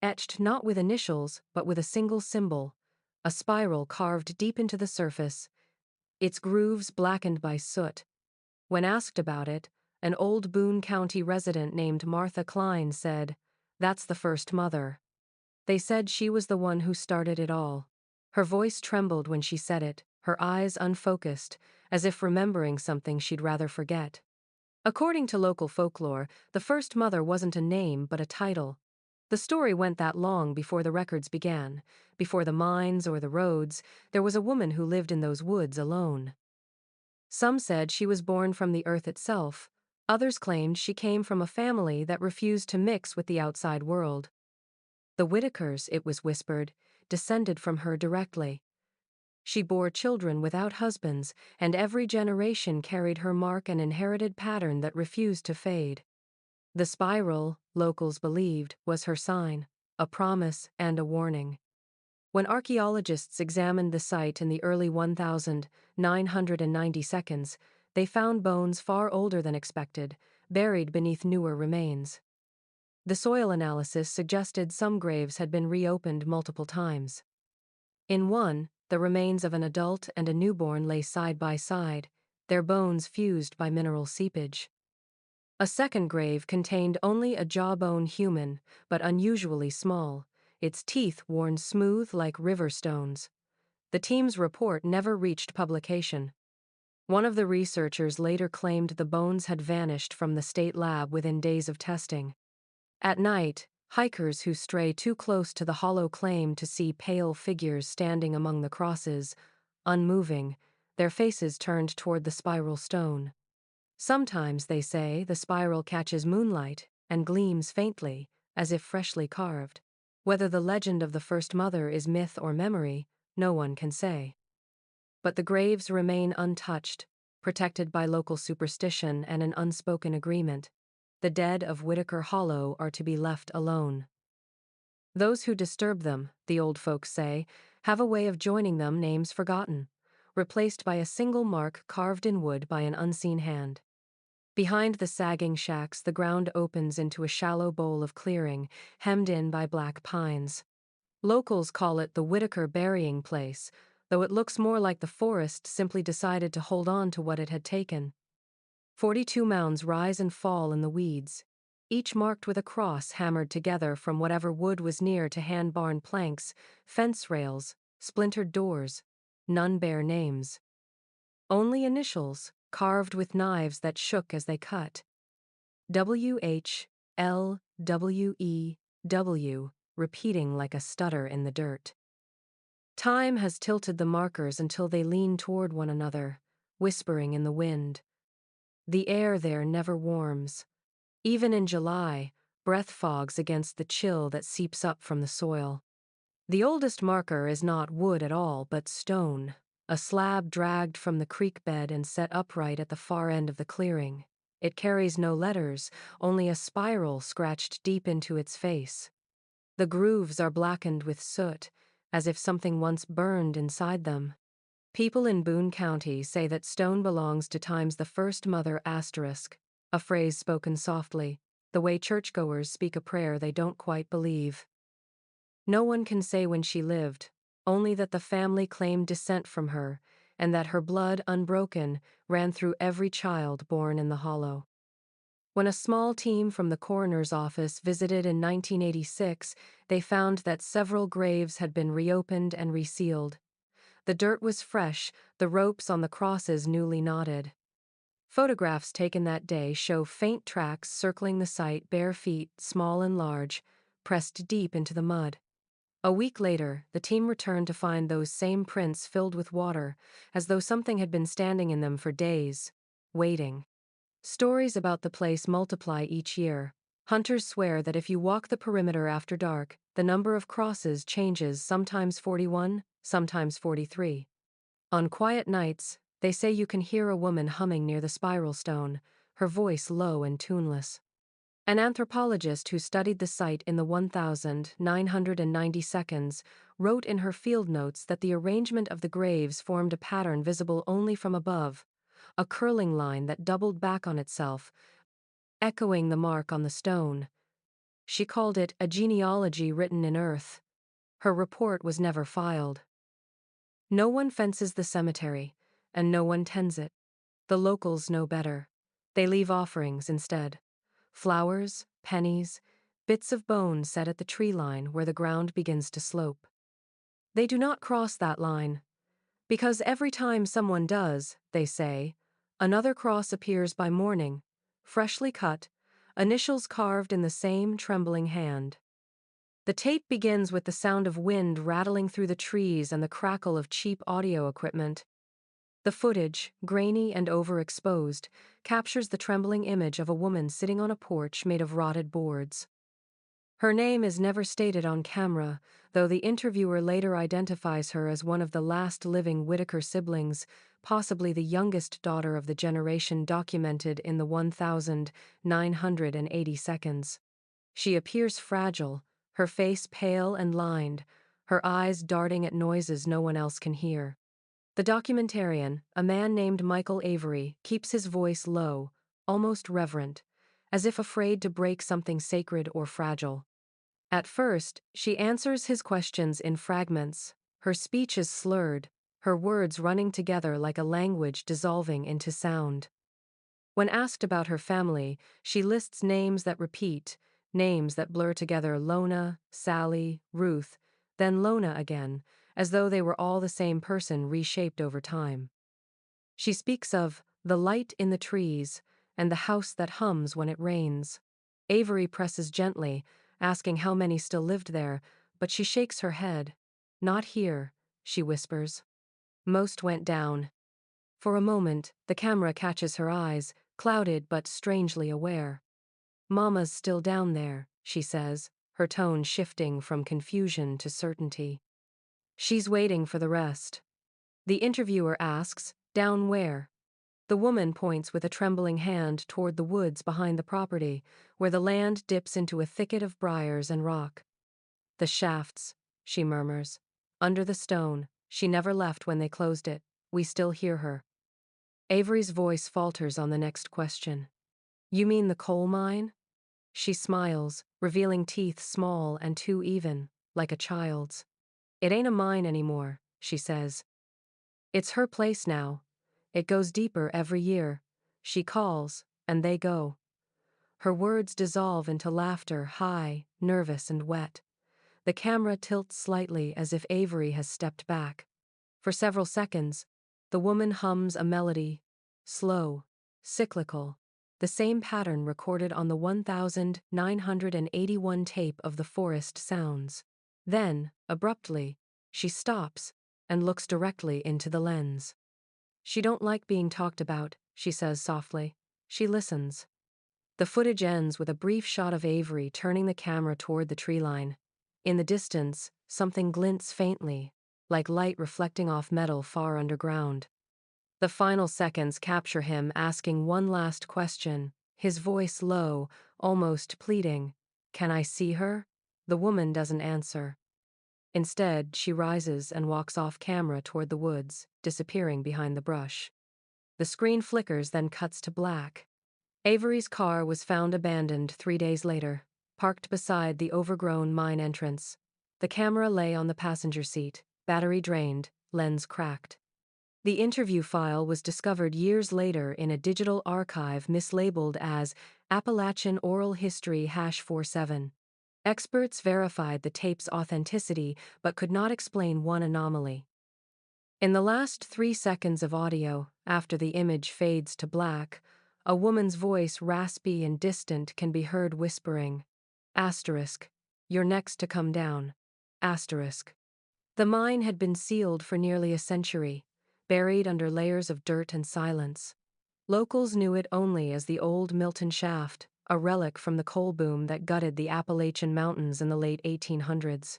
etched not with initials but with a single symbol, a spiral carved deep into the surface, its grooves blackened by soot. When asked about it, an old Boone County resident named Martha Klein said, "That's the first mother. They said she was the one who started it all." Her voice trembled when she said it, her eyes unfocused, as if remembering something she'd rather forget. According to local folklore, the first mother wasn't a name but a title. The story went that long before the records began. Before the mines or the roads, there was a woman who lived in those woods alone. Some said she was born from the earth itself. Others claimed she came from a family that refused to mix with the outside world. The Whittakers, it was whispered, descended from her directly. She bore children without husbands, and every generation carried her mark, an inherited pattern that refused to fade. The spiral, locals believed, was her sign, a promise and a warning. When archaeologists examined the site in the early 1992, they found bones far older than expected, buried beneath newer remains. The soil analysis suggested some graves had been reopened multiple times. In one, the remains of an adult and a newborn lay side by side, their bones fused by mineral seepage. A second grave contained only a jawbone human, but unusually small, its teeth worn smooth like river stones. The team's report never reached publication. One of the researchers later claimed the bones had vanished from the state lab within days of testing. At night, hikers who stray too close to the hollow claim to see pale figures standing among the crosses, unmoving, their faces turned toward the spiral stone. Sometimes, they say, the spiral catches moonlight and gleams faintly, as if freshly carved. Whether the legend of the first mother is myth or memory, no one can say. But the graves remain untouched, protected by local superstition and an unspoken agreement. The dead of Whittaker Hollow are to be left alone. Those who disturb them, the old folks say, have a way of joining them names forgotten, replaced by a single mark carved in wood by an unseen hand. Behind the sagging shacks, the ground opens into a shallow bowl of clearing, hemmed in by black pines. Locals call it the Whittaker burying place, though it looks more like the forest simply decided to hold on to what it had taken. 42 mounds rise and fall in the weeds, each marked with a cross hammered together from whatever wood was near to hand barn planks, fence rails, splintered doors. None bear names. Only initials, carved with knives that shook as they cut. WHLWEW, repeating like a stutter in the dirt. Time has tilted the markers until they lean toward one another, whispering in the wind. The air there never warms. Even in July, breath fogs against the chill that seeps up from the soil. The oldest marker is not wood at all, but stone, a slab dragged from the creek bed and set upright at the far end of the clearing. It carries no letters, only a spiral scratched deep into its face. The grooves are blackened with soot, as if something once burned inside them. People in Boone County say that stone belongs to time's the first mother asterisk, a phrase spoken softly, the way churchgoers speak a prayer they don't quite believe. No one can say when she lived, only that the family claimed descent from her, and that her blood, unbroken, ran through every child born in the hollow. When a small team from the coroner's office visited in 1986, they found that several graves had been reopened and resealed. The dirt was fresh, the ropes on the crosses newly knotted. Photographs taken that day show faint tracks circling the site, bare feet, small and large, pressed deep into the mud. A week later, the team returned to find those same prints filled with water, as though something had been standing in them for days, waiting. Stories about the place multiply each year. Hunters swear that if you walk the perimeter after dark, the number of crosses changes, sometimes 41, sometimes 43. On quiet nights, they say you can hear a woman humming near the spiral stone, her voice low and tuneless. An anthropologist who studied the site in the 1990 seconds wrote in her field notes that the arrangement of the graves formed a pattern visible only from above, a curling line that doubled back on itself, echoing the mark on the stone. She called it a genealogy written in earth. Her report was never filed. No one fences the cemetery, and no one tends it. The locals know better. They leave offerings instead. Flowers, pennies, bits of bone set at the tree line where the ground begins to slope. They do not cross that line, because every time someone does, they say, another cross appears by morning, freshly cut, initials carved in the same trembling hand. The tape begins with the sound of wind rattling through the trees and the crackle of cheap audio equipment. The footage, grainy and overexposed, captures the trembling image of a woman sitting on a porch made of rotted boards. Her name is never stated on camera, though the interviewer later identifies her as one of the last living Whittaker siblings, possibly the youngest daughter of the generation documented in the 1980 seconds. She appears fragile, her face pale and lined, her eyes darting at noises no one else can hear. The documentarian, a man named Michael Avery, keeps his voice low, almost reverent, as if afraid to break something sacred or fragile. At first, she answers his questions in fragments. Her speech is slurred, her words running together like a language dissolving into sound. When asked about her family, she lists names that repeat, names that blur together: Lona, Sally, Ruth, then Lona again, as though they were all the same person reshaped over time. She speaks of the light in the trees and the house that hums when it rains. Avery presses gently, asking how many still lived there, but she shakes her head. Not here, she whispers. Most went down. For a moment, the camera catches her eyes, clouded but strangely aware. Mama's still down there, she says, her tone shifting from confusion to certainty. She's waiting for the rest. The interviewer asks, down where? The woman points with a trembling hand toward the woods behind the property, where the land dips into a thicket of briars and rock. The shafts, she murmurs. Under the stone, she never left when they closed it. We still hear her. Avery's voice falters on the next question. You mean the coal mine? She smiles, revealing teeth small and too even, like a child's. It ain't a mine anymore, she says. It's her place now. It goes deeper every year. She calls, and they go. Her words dissolve into laughter, high, nervous and wet. The camera tilts slightly as if Avery has stepped back. For several seconds, the woman hums a melody, slow, cyclical, the same pattern recorded on the 1981 tape of the forest sounds. Then, abruptly, she stops and looks directly into the lens. She don't like being talked about, she says softly. She listens. The footage ends with a brief shot of Avery turning the camera toward the tree line. In the distance, something glints faintly, like light reflecting off metal far underground. The final seconds capture him asking one last question, his voice low, almost pleading. Can I see her? The woman doesn't answer. Instead, she rises and walks off camera toward the woods, disappearing behind the brush. The screen flickers, then cuts to black. Avery's car was found abandoned 3 days later, parked beside the overgrown mine entrance. The camera lay on the passenger seat, battery drained, lens cracked. The interview file was discovered years later in a digital archive mislabeled as Appalachian Oral History #47. Experts verified the tape's authenticity but could not explain one anomaly. In the last 3 seconds of audio, after the image fades to black, a woman's voice, raspy and distant, can be heard whispering, asterisk, you're next to come down, asterisk. The mine had been sealed for nearly a century, buried under layers of dirt and silence. Locals knew it only as the old Milton Shaft, a relic from the coal boom that gutted the Appalachian Mountains in the late 1800s.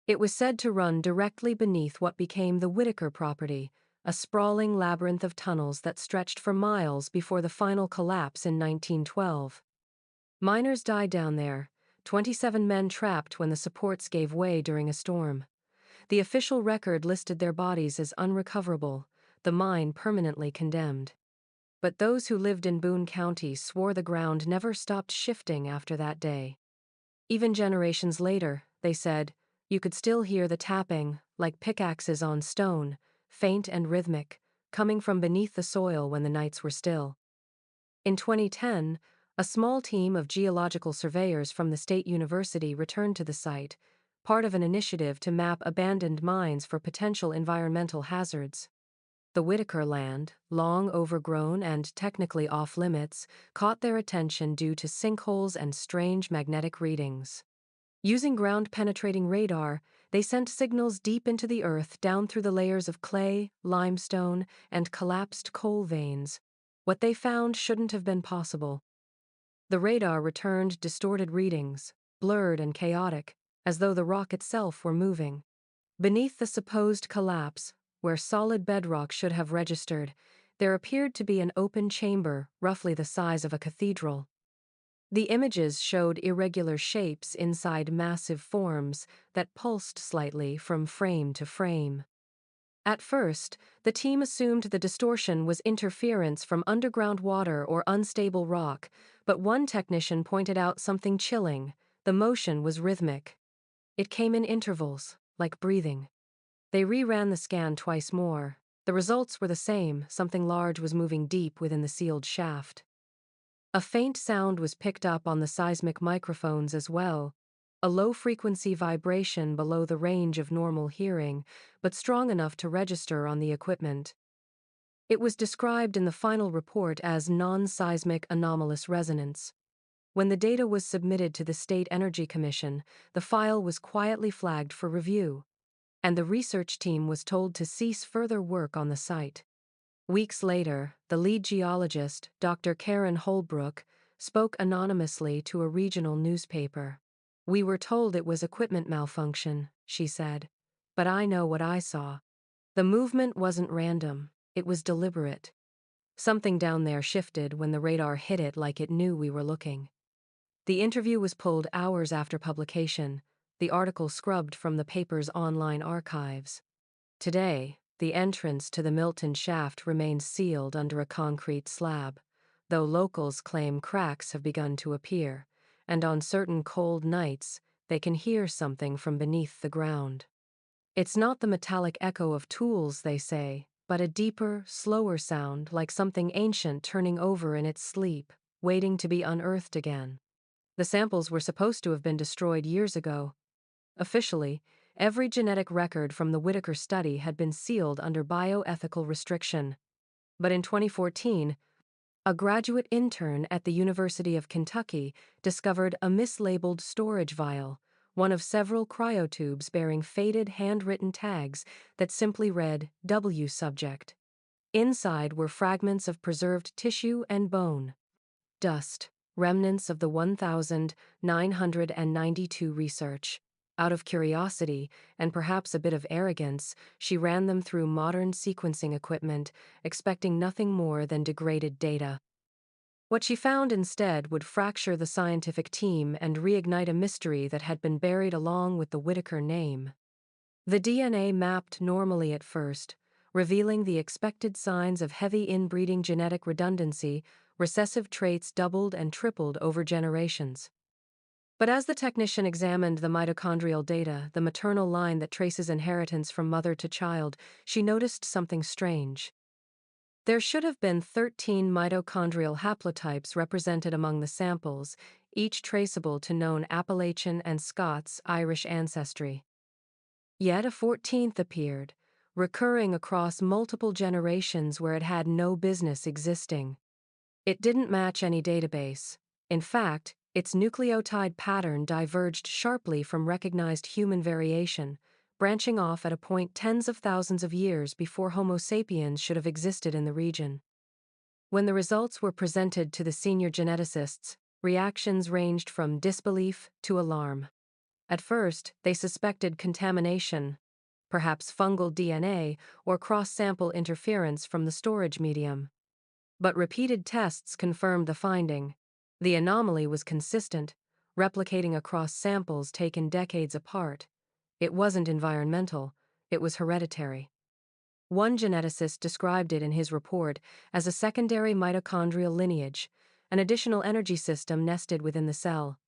It was said to run directly beneath what became the Whittaker property, a sprawling labyrinth of tunnels that stretched for miles before the final collapse in 1912. Miners died down there, 27 men trapped when the supports gave way during a storm. The official record listed their bodies as unrecoverable, the mine permanently condemned. But those who lived in Boone County swore the ground never stopped shifting after that day. Even generations later, they said, you could still hear the tapping, like pickaxes on stone, faint and rhythmic, coming from beneath the soil when the nights were still. In 2010, a small team of geological surveyors from the State University returned to the site, part of an initiative to map abandoned mines for potential environmental hazards. The Whittaker land, long overgrown and technically off-limits, caught their attention due to sinkholes and strange magnetic readings. Using ground-penetrating radar, they sent signals deep into the earth down through the layers of clay, limestone, and collapsed coal veins. What they found shouldn't have been possible. The radar returned distorted readings, blurred and chaotic, as though the rock itself were moving. Beneath the supposed collapse, where solid bedrock should have registered, there appeared to be an open chamber roughly the size of a cathedral. The images showed irregular shapes inside massive forms that pulsed slightly from frame to frame. At first, the team assumed the distortion was interference from underground water or unstable rock, but one technician pointed out something chilling: the motion was rhythmic. It came in intervals, like breathing. They reran the scan twice more. The results were the same: something large was moving deep within the sealed shaft. A faint sound was picked up on the seismic microphones as well, a low-frequency vibration below the range of normal hearing, but strong enough to register on the equipment. It was described in the final report as non-seismic anomalous resonance. When the data was submitted to the State Energy Commission, the file was quietly flagged for review, and the research team was told to cease further work on the site. Weeks later, the lead geologist, Dr. Karen Holbrook, spoke anonymously to a regional newspaper. "We were told it was equipment malfunction," she said. "But I know what I saw. The movement wasn't random, it was deliberate. Something down there shifted when the radar hit it like it knew we were looking." The interview was pulled hours after publication, the article scrubbed from the paper's online archives. Today, the entrance to the Milton shaft remains sealed under a concrete slab, though locals claim cracks have begun to appear, and on certain cold nights, they can hear something from beneath the ground. It's not the metallic echo of tools, they say, but a deeper, slower sound like something ancient turning over in its sleep, waiting to be unearthed again. The samples were supposed to have been destroyed years ago. Officially, every genetic record from the Whittaker study had been sealed under bioethical restriction. But in 2014, a graduate intern at the University of Kentucky discovered a mislabeled storage vial, one of several cryotubes bearing faded handwritten tags that simply read W subject. Inside were fragments of preserved tissue and bone. Dust, remnants of the 1992 research. Out of curiosity, and perhaps a bit of arrogance, she ran them through modern sequencing equipment, expecting nothing more than degraded data. What she found instead would fracture the scientific team and reignite a mystery that had been buried along with the Whittaker name. The DNA mapped normally at first, revealing the expected signs of heavy inbreeding genetic redundancy. Recessive traits doubled and tripled over generations. But as the technician examined the mitochondrial data, the maternal line that traces inheritance from mother to child, she noticed something strange. There should have been 13 mitochondrial haplotypes represented among the samples, each traceable to known Appalachian and Scots-Irish ancestry. Yet a 14th appeared, recurring across multiple generations where it had no business existing. It didn't match any database. In fact, its nucleotide pattern diverged sharply from recognized human variation, branching off at a point tens of thousands of years before Homo sapiens should have existed in the region. When the results were presented to the senior geneticists, Reactions ranged from disbelief to alarm. At first, they suspected contamination, perhaps fungal DNA or cross-sample interference from the storage medium. But repeated tests confirmed the finding. The anomaly was consistent, replicating across samples taken decades apart. It wasn't environmental, it was hereditary. One geneticist described it in his report as a secondary mitochondrial lineage, an additional energy system nested within the cell.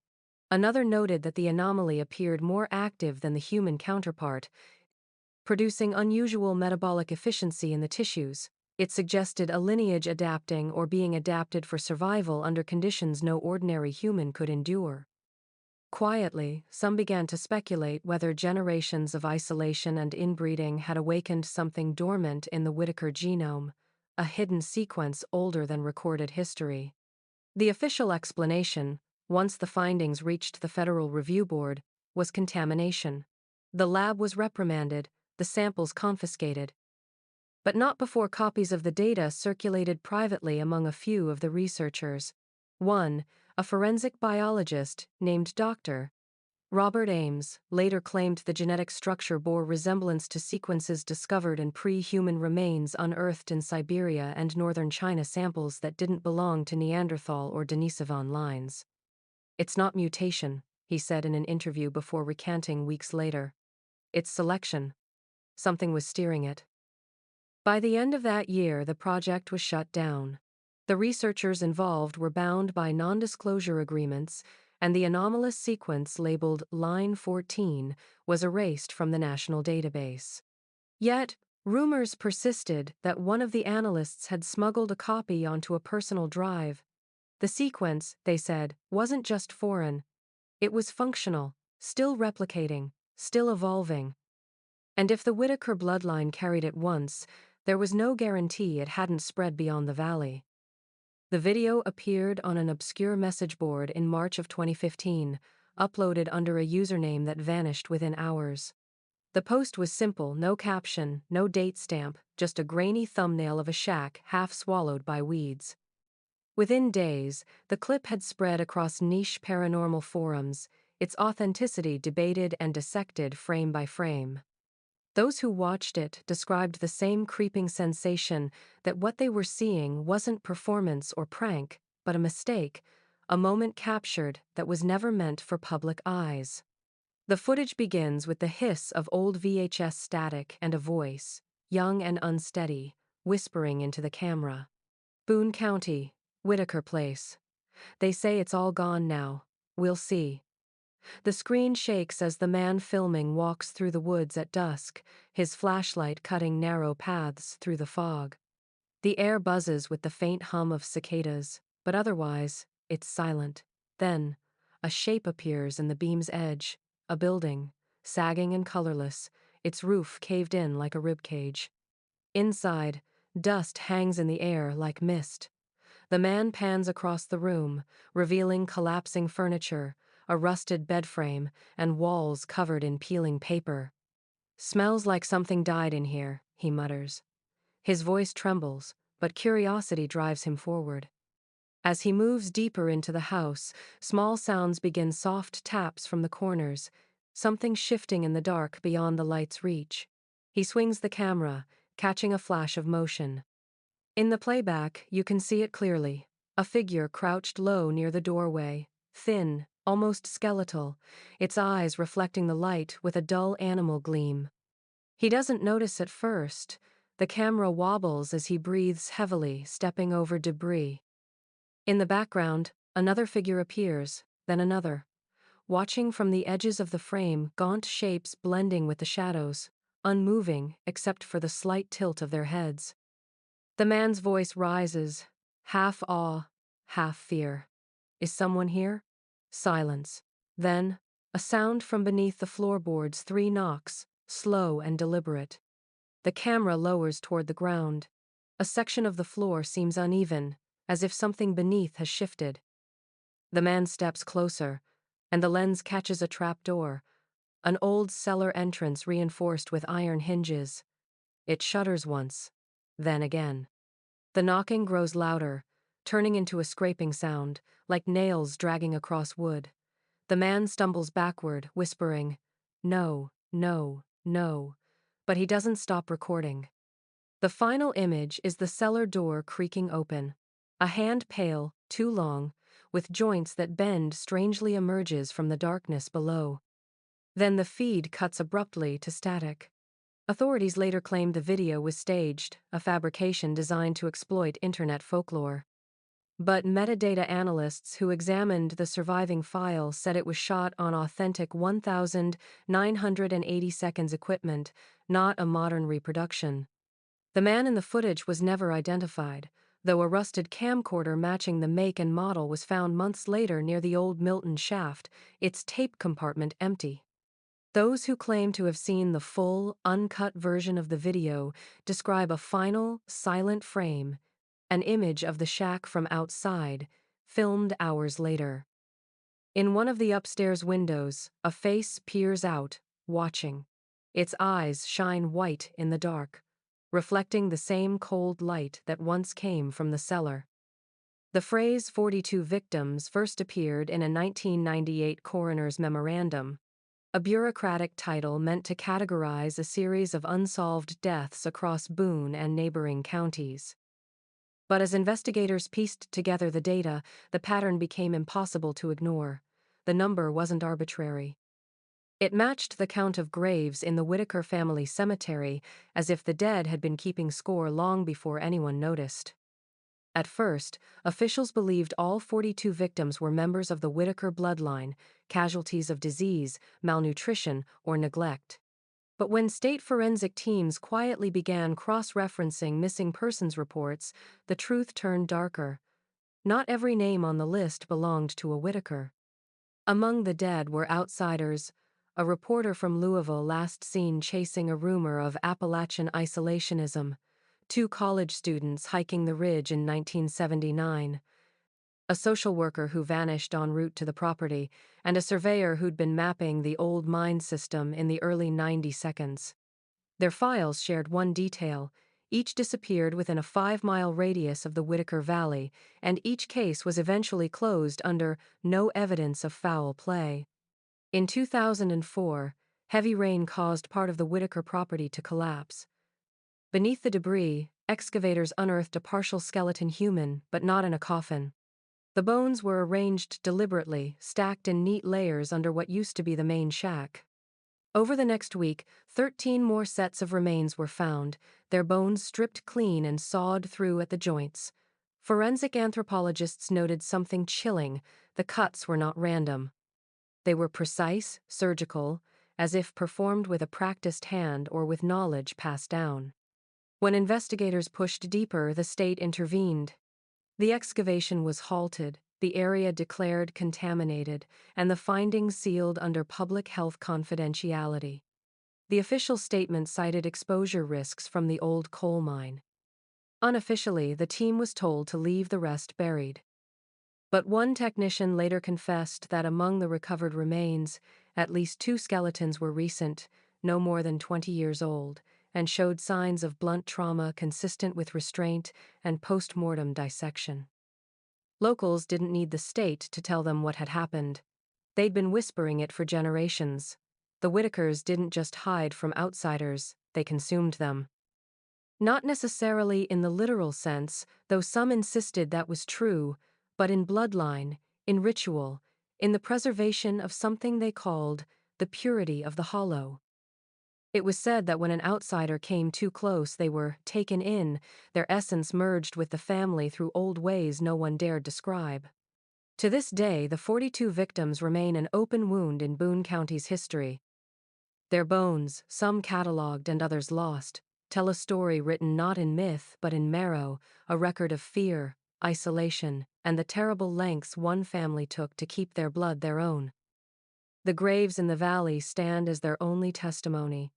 Another noted that the anomaly appeared more active than the human counterpart, producing unusual metabolic efficiency in the tissues. It suggested a lineage adapting or being adapted for survival under conditions no ordinary human could endure. Quietly, some began to speculate whether generations of isolation and inbreeding had awakened something dormant in the Whittaker genome, a hidden sequence older than recorded history. The official explanation, once the findings reached the Federal Review Board, was contamination. The lab was reprimanded, the samples confiscated. But not before copies of the data circulated privately among a few of the researchers. One, a forensic biologist named Dr. Robert Ames, later claimed the genetic structure bore resemblance to sequences discovered in pre-human remains unearthed in Siberia and northern China, samples that didn't belong to Neanderthal or Denisovan lines. "It's not mutation," he said in an interview before recanting weeks later. "It's selection. Something was steering it." By the end of that year, the project was shut down. The researchers involved were bound by non-disclosure agreements, and the anomalous sequence labeled Line 14 was erased from the national database. Yet, rumors persisted that one of the analysts had smuggled a copy onto a personal drive. The sequence, they said, wasn't just foreign. It was functional, still replicating, still evolving. And if the Whittaker bloodline carried it once, there was no guarantee it hadn't spread beyond the valley. The video appeared on an obscure message board in March of 2015, uploaded under a username that vanished within hours. The post was simple, no caption, no date stamp, just a grainy thumbnail of a shack half swallowed by weeds. Within days, the clip had spread across niche paranormal forums, its authenticity debated and dissected frame by frame. Those who watched it described the same creeping sensation that what they were seeing wasn't performance or prank, but a mistake, a moment captured that was never meant for public eyes. The footage begins with the hiss of old VHS static and a voice, young and unsteady, whispering into the camera. "Boone County, Whittaker Place. They say it's all gone now. We'll see." The screen shakes as the man filming walks through the woods at dusk, his flashlight cutting narrow paths through the fog. The air buzzes with the faint hum of cicadas, but otherwise, it's silent. Then, a shape appears in the beam's edge, a building, sagging and colorless, its roof caved in like a ribcage. Inside, dust hangs in the air like mist. The man pans across the room, revealing collapsing furniture, a rusted bed frame, and walls covered in peeling paper. "Smells like something died in here," he mutters. His voice trembles, but curiosity drives him forward. As he moves deeper into the house, small sounds begin, soft taps from the corners, something shifting in the dark beyond the light's reach. He swings the camera, catching a flash of motion. In the playback, you can see it clearly. A figure crouched low near the doorway, thin, almost skeletal, its eyes reflecting the light with a dull animal gleam. He doesn't notice at first. The camera wobbles as he breathes heavily, stepping over debris. In the background, another figure appears, then another. Watching from the edges of the frame, gaunt shapes blending with the shadows, unmoving except for the slight tilt of their heads. The man's voice rises, half awe, half fear. "Is someone here?" Silence. Then, a sound from beneath the floorboards, 3 knocks, slow and deliberate. The camera lowers toward the ground. A section of the floor seems uneven, as if something beneath has shifted. The man steps closer, and the lens catches a trap door, an old cellar entrance reinforced with iron hinges. It shudders once, then again. The knocking grows louder, turning into a scraping sound, like nails dragging across wood. The man stumbles backward, whispering, "No, no, no," but he doesn't stop recording. The final image is the cellar door creaking open. A hand pail, too long, with joints that bend strangely emerges from the darkness below. Then the feed cuts abruptly to static. Authorities later claimed the video was staged, a fabrication designed to exploit internet folklore. But metadata analysts who examined the surviving file said it was shot on authentic 1,980 seconds equipment, not a modern reproduction. The man in the footage was never identified, though a rusted camcorder matching the make and model was found months later near the old Milton shaft, its tape compartment empty. Those who claim to have seen the full, uncut version of the video describe a final, silent frame, an image of the shack from outside, filmed hours later. In one of the upstairs windows, a face peers out, watching. Its eyes shine white in the dark, reflecting the same cold light that once came from the cellar. The phrase 42 victims first appeared in a 1998 coroner's memorandum, a bureaucratic title meant to categorize a series of unsolved deaths across Boone and neighboring counties. But as investigators pieced together the data, the pattern became impossible to ignore. The number wasn't arbitrary. It matched the count of graves in the Whittaker family cemetery, as if the dead had been keeping score long before anyone noticed. At first, officials believed all 42 victims were members of the Whittaker bloodline, casualties of disease, malnutrition, or neglect. But when state forensic teams quietly began cross-referencing missing persons reports, the truth turned darker. Not every name on the list belonged to a Whittaker. Among the dead were outsiders, a reporter from Louisville last seen chasing a rumor of Appalachian isolationism, 2 college students hiking the ridge in 1979, a social worker who vanished en route to the property, and a surveyor who'd been mapping the old mine system in the early 90s. Their files shared one detail: each disappeared within a 5-mile radius of the Whittaker Valley, and each case was eventually closed under no evidence of foul play. In 2004, heavy rain caused part of the Whittaker property to collapse. Beneath the debris, excavators unearthed a partial skeleton human, but not in a coffin. The bones were arranged deliberately, stacked in neat layers under what used to be the main shack. Over the next week, 13 more sets of remains were found, their bones stripped clean and sawed through at the joints. Forensic anthropologists noted something chilling: the cuts were not random. They were precise, surgical, as if performed with a practiced hand or with knowledge passed down. When investigators pushed deeper, the state intervened. The excavation was halted, the area declared contaminated, and the findings sealed under public health confidentiality. The official statement cited exposure risks from the old coal mine. Unofficially, the team was told to leave the rest buried. But one technician later confessed that among the recovered remains, at least 2 skeletons were recent, no more than 20 years old, and showed signs of blunt trauma consistent with restraint and post-mortem dissection. Locals didn't need the state to tell them what had happened. They'd been whispering it for generations. The Whittakers didn't just hide from outsiders, they consumed them. Not necessarily in the literal sense, though some insisted that was true, but in bloodline, in ritual, in the preservation of something they called the purity of the hollow. It was said that when an outsider came too close, they were taken in, their essence merged with the family through old ways no one dared describe. To this day, the 42 victims remain an open wound in Boone County's history. Their bones, some cataloged and others lost, tell a story written not in myth but in marrow, a record of fear, isolation, and the terrible lengths one family took to keep their blood their own. The graves in the valley stand as their only testimony.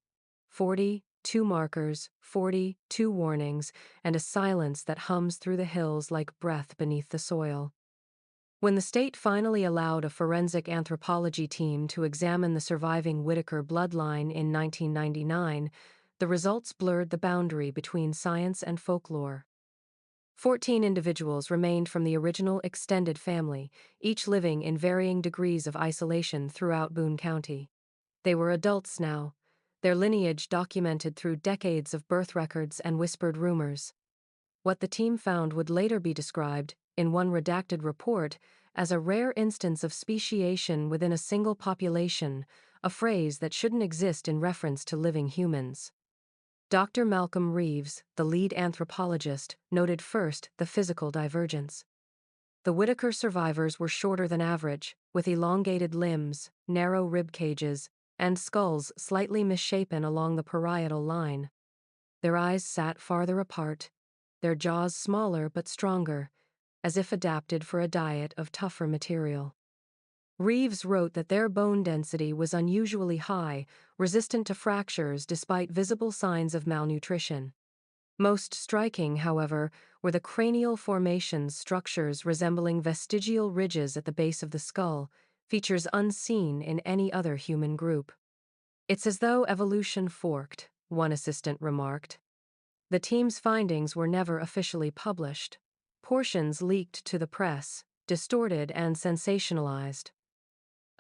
42 markers, 42 warnings, and a silence that hums through the hills like breath beneath the soil. When the state finally allowed a forensic anthropology team to examine the surviving Whittaker bloodline in 1999, the results blurred the boundary between science and folklore. 14 individuals remained from the original extended family, each living in varying degrees of isolation throughout Boone County. They were adults now, their lineage documented through decades of birth records and whispered rumors. What the team found would later be described, in one redacted report, as a rare instance of speciation within a single population, a phrase that shouldn't exist in reference to living humans. Dr. Malcolm Reeves, the lead anthropologist, noted first the physical divergence. The Whittaker survivors were shorter than average, with elongated limbs, narrow rib cages, and skulls slightly misshapen along the parietal line. Their eyes sat farther apart, their jaws smaller but stronger, as if adapted for a diet of tougher material. Reeves wrote that their bone density was unusually high, resistant to fractures despite visible signs of malnutrition. Most striking, however, were the cranial formations, structures resembling vestigial ridges at the base of the skull, features unseen in any other human group. "It's as though evolution forked," one assistant remarked. The team's findings were never officially published. Portions leaked to the press, distorted and sensationalized.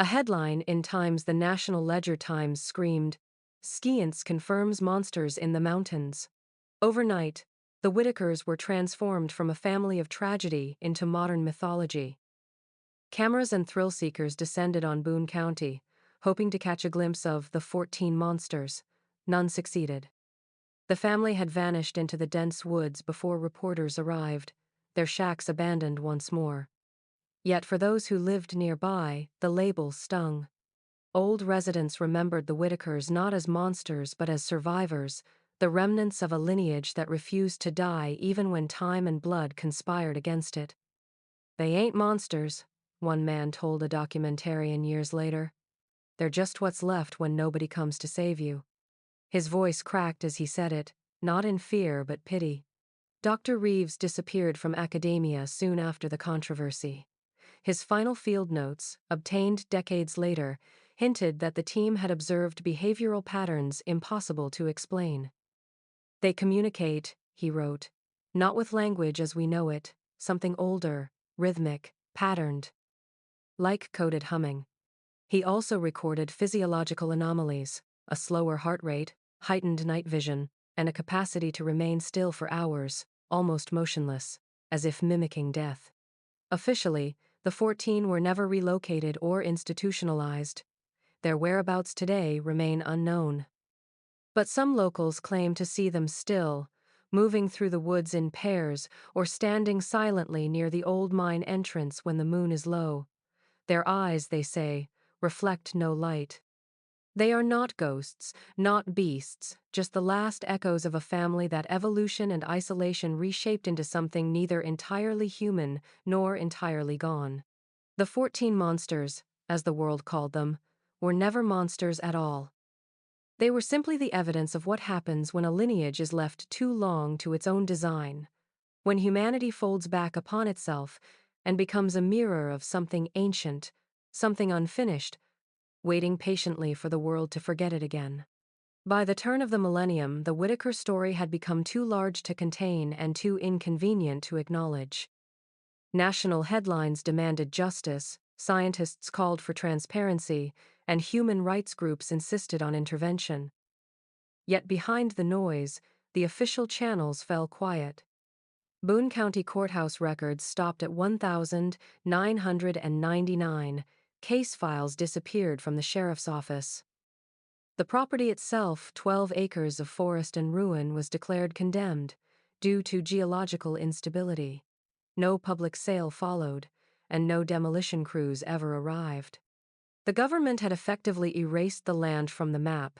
A headline in The National Ledger Times screamed, "Science confirms monsters in the mountains." Overnight, the Whittakers were transformed from a family of tragedy into modern mythology. Cameras and thrill seekers descended on Boone County, hoping to catch a glimpse of the 14 monsters. None succeeded. The family had vanished into the dense woods before reporters arrived, their shacks abandoned once more. Yet for those who lived nearby, the label stung. Old residents remembered the Whittakers not as monsters but as survivors, the remnants of a lineage that refused to die even when time and blood conspired against it. "They ain't monsters," one man told a documentarian years later. "They're just what's left when nobody comes to save you." His voice cracked as he said it, not in fear but pity. Dr. Reeves disappeared from academia soon after the controversy. His final field notes, obtained decades later, hinted that the team had observed behavioral patterns impossible to explain. "They communicate," he wrote, "not with language as we know it, something older, rhythmic, patterned, like coded humming." He also recorded physiological anomalies, a slower heart rate, heightened night vision, and a capacity to remain still for hours, almost motionless, as if mimicking death. Officially, the 14 were never relocated or institutionalized. Their whereabouts today remain unknown. But some locals claim to see them still, moving through the woods in pairs or standing silently near the old mine entrance when the moon is low. Their eyes, they say, reflect no light. They are not ghosts, not beasts, just the last echoes of a family that evolution and isolation reshaped into something neither entirely human nor entirely gone. The 14 monsters, as the world called them, were never monsters at all. They were simply the evidence of what happens when a lineage is left too long to its own design, when humanity folds back upon itself and becomes a mirror of something ancient, something unfinished, waiting patiently for the world to forget it again. By the turn of the millennium, the Whittaker story had become too large to contain and too inconvenient to acknowledge. National headlines demanded justice, scientists called for transparency, and human rights groups insisted on intervention. Yet behind the noise, the official channels fell quiet. Boone County Courthouse records stopped at 1,999. Case files disappeared from the sheriff's office. The property itself, 12 acres of forest and ruin, was declared condemned due to geological instability. No public sale followed, and no demolition crews ever arrived. The government had effectively erased the land from the map.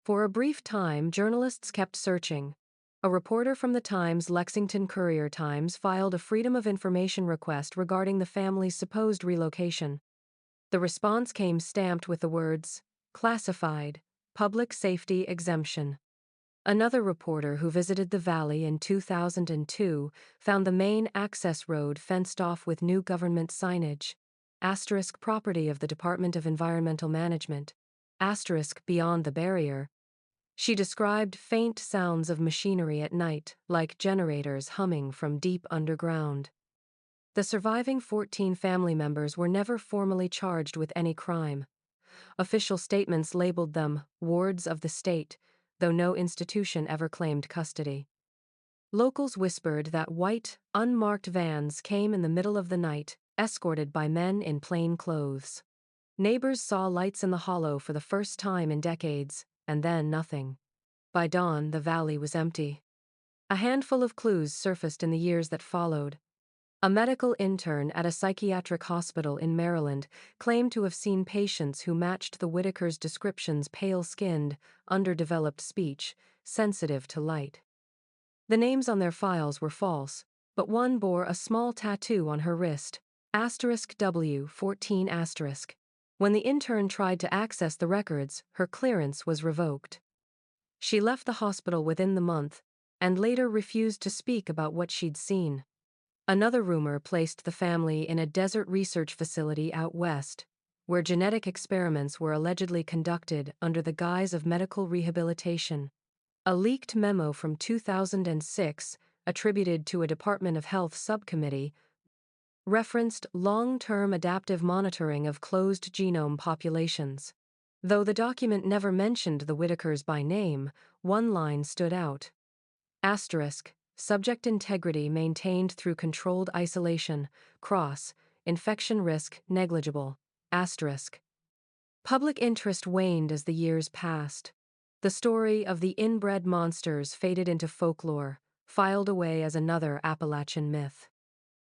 For a brief time, journalists kept searching. A reporter from the Times Lexington Courier-Times filed a Freedom of Information request regarding the family's supposed relocation. The response came stamped with the words, "Classified, Public Safety Exemption." Another reporter who visited the valley in 2002 found the main access road fenced off with new government signage. Asterisk property of the Department of Environmental Management. Asterisk beyond the barrier. She described faint sounds of machinery at night, like generators humming from deep underground. The surviving 14 family members were never formally charged with any crime. Official statements labeled them wards of the state, though no institution ever claimed custody. Locals whispered that white, unmarked vans came in the middle of the night, escorted by men in plain clothes. Neighbors saw lights in the hollow for the first time in decades, and then nothing. By dawn, the valley was empty. A handful of clues surfaced in the years that followed. A medical intern at a psychiatric hospital in Maryland claimed to have seen patients who matched the Whittakers' descriptions: pale-skinned, underdeveloped speech, sensitive to light. The names on their files were false, but one bore a small tattoo on her wrist, *W14*. When the intern tried to access the records, her clearance was revoked. She left the hospital within the month, and later refused to speak about what she'd seen. Another rumor placed the family in a desert research facility out west, where genetic experiments were allegedly conducted under the guise of medical rehabilitation. A leaked memo from 2006, attributed to a Department of Health subcommittee, referenced long-term adaptive monitoring of closed genome populations. Though the document never mentioned the Whittakers by name, one line stood out. Subject integrity maintained through controlled isolation, infection risk negligible. Public interest waned as the years passed. The story of the inbred monsters faded into folklore, filed away as another Appalachian myth.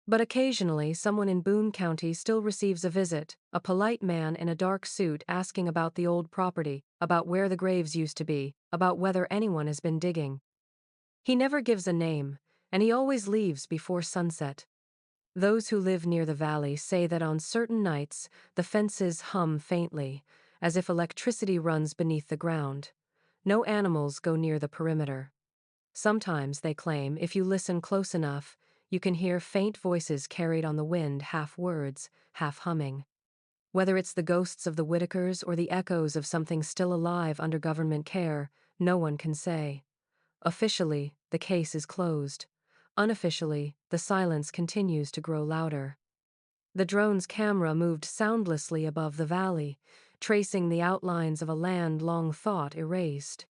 But occasionally, someone in Boone County still receives a visit, a polite man in a dark suit asking about the old property, about where the graves used to be, about whether anyone has been digging. He never gives a name, and he always leaves before sunset. Those who live near the valley say that on certain nights, the fences hum faintly, as if electricity runs beneath the ground. No animals go near the perimeter. Sometimes, they claim, if you listen close enough, you can hear faint voices carried on the wind, half words, half humming. Whether it's the ghosts of the Whittakers or the echoes of something still alive under government care, no one can say. Officially, the case is closed. Unofficially, the silence continues to grow louder. The drone's camera moved soundlessly above the valley, tracing the outlines of a land long thought erased.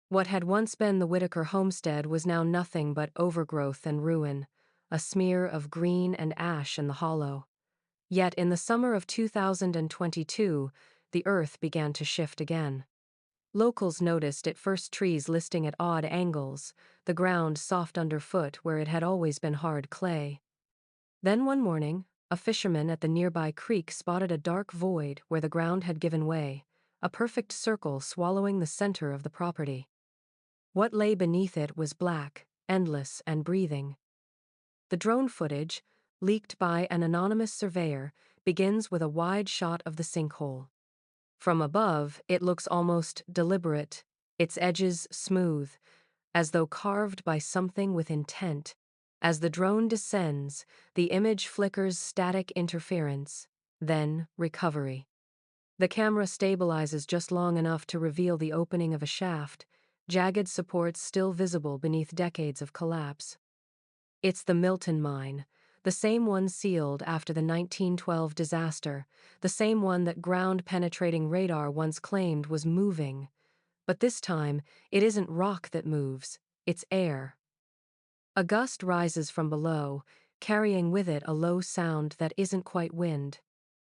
What had once been the Whittaker homestead was now nothing but overgrowth and ruin, a smear of green and ash in the hollow. Yet in the summer of 2022, the earth began to shift again. Locals noticed at first trees listing at odd angles, the ground soft underfoot where it had always been hard clay. Then one morning, a fisherman at the nearby creek spotted a dark void where the ground had given way, a perfect circle swallowing the center of the property. What lay beneath it was black, endless, and breathing. The drone footage, leaked by an anonymous surveyor, begins with a wide shot of the sinkhole. From above, it looks almost deliberate, its edges smooth, as though carved by something with intent. As the drone descends, the image flickers static interference, then recovery. The camera stabilizes just long enough to reveal the opening of a shaft, jagged supports still visible beneath decades of collapse. It's the Milton mine, the same one sealed after the 1912 disaster, the same one that ground-penetrating radar once claimed was moving. But this time, it isn't rock that moves, it's air. A gust rises from below, carrying with it a low sound that isn't quite wind.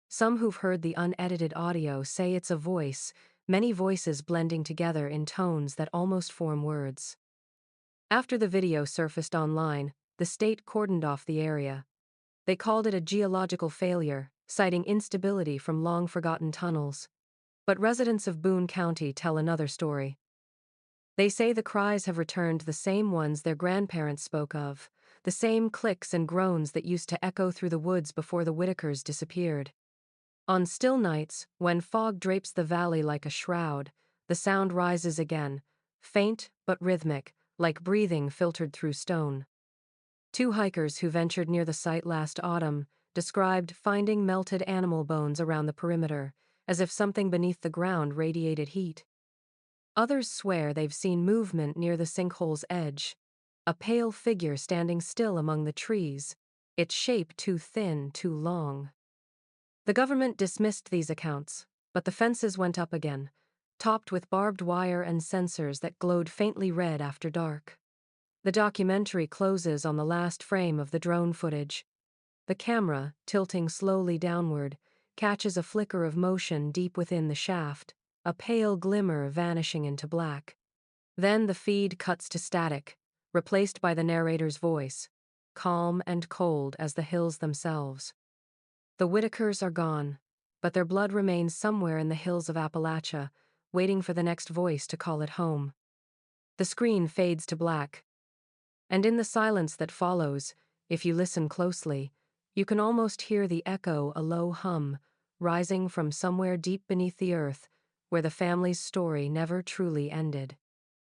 Some who've heard the unedited audio say it's a voice, many voices blending together in tones that almost form words. After the video surfaced online, the state cordoned off the area. They called it a geological failure, citing instability from long-forgotten tunnels. But residents of Boone County tell another story. They say the cries have returned, the same ones their grandparents spoke of, the same clicks and groans that used to echo through the woods before the Whittakers disappeared. On still nights, when fog drapes the valley like a shroud, the sound rises again, faint but rhythmic, like breathing filtered through stone. 2 hikers who ventured near the site last autumn described finding melted animal bones around the perimeter, as if something beneath the ground radiated heat. Others swear they've seen movement near the sinkhole's edge. A pale figure standing still among the trees, its shape too thin, too long. The government dismissed these accounts, but the fences went up again, topped with barbed wire and sensors that glowed faintly red after dark. The documentary closes on the last frame of the drone footage. The camera, tilting slowly downward, catches a flicker of motion deep within the shaft, a pale glimmer vanishing into black. Then the feed cuts to static, replaced by the narrator's voice, calm and cold as the hills themselves. The Whittakers are gone, but their blood remains somewhere in the hills of Appalachia, waiting for the next voice to call it home. The screen fades to black, and in the silence that follows, if you listen closely, you can almost hear the echo, a low hum, rising from somewhere deep beneath the earth, where the family's story never truly ended.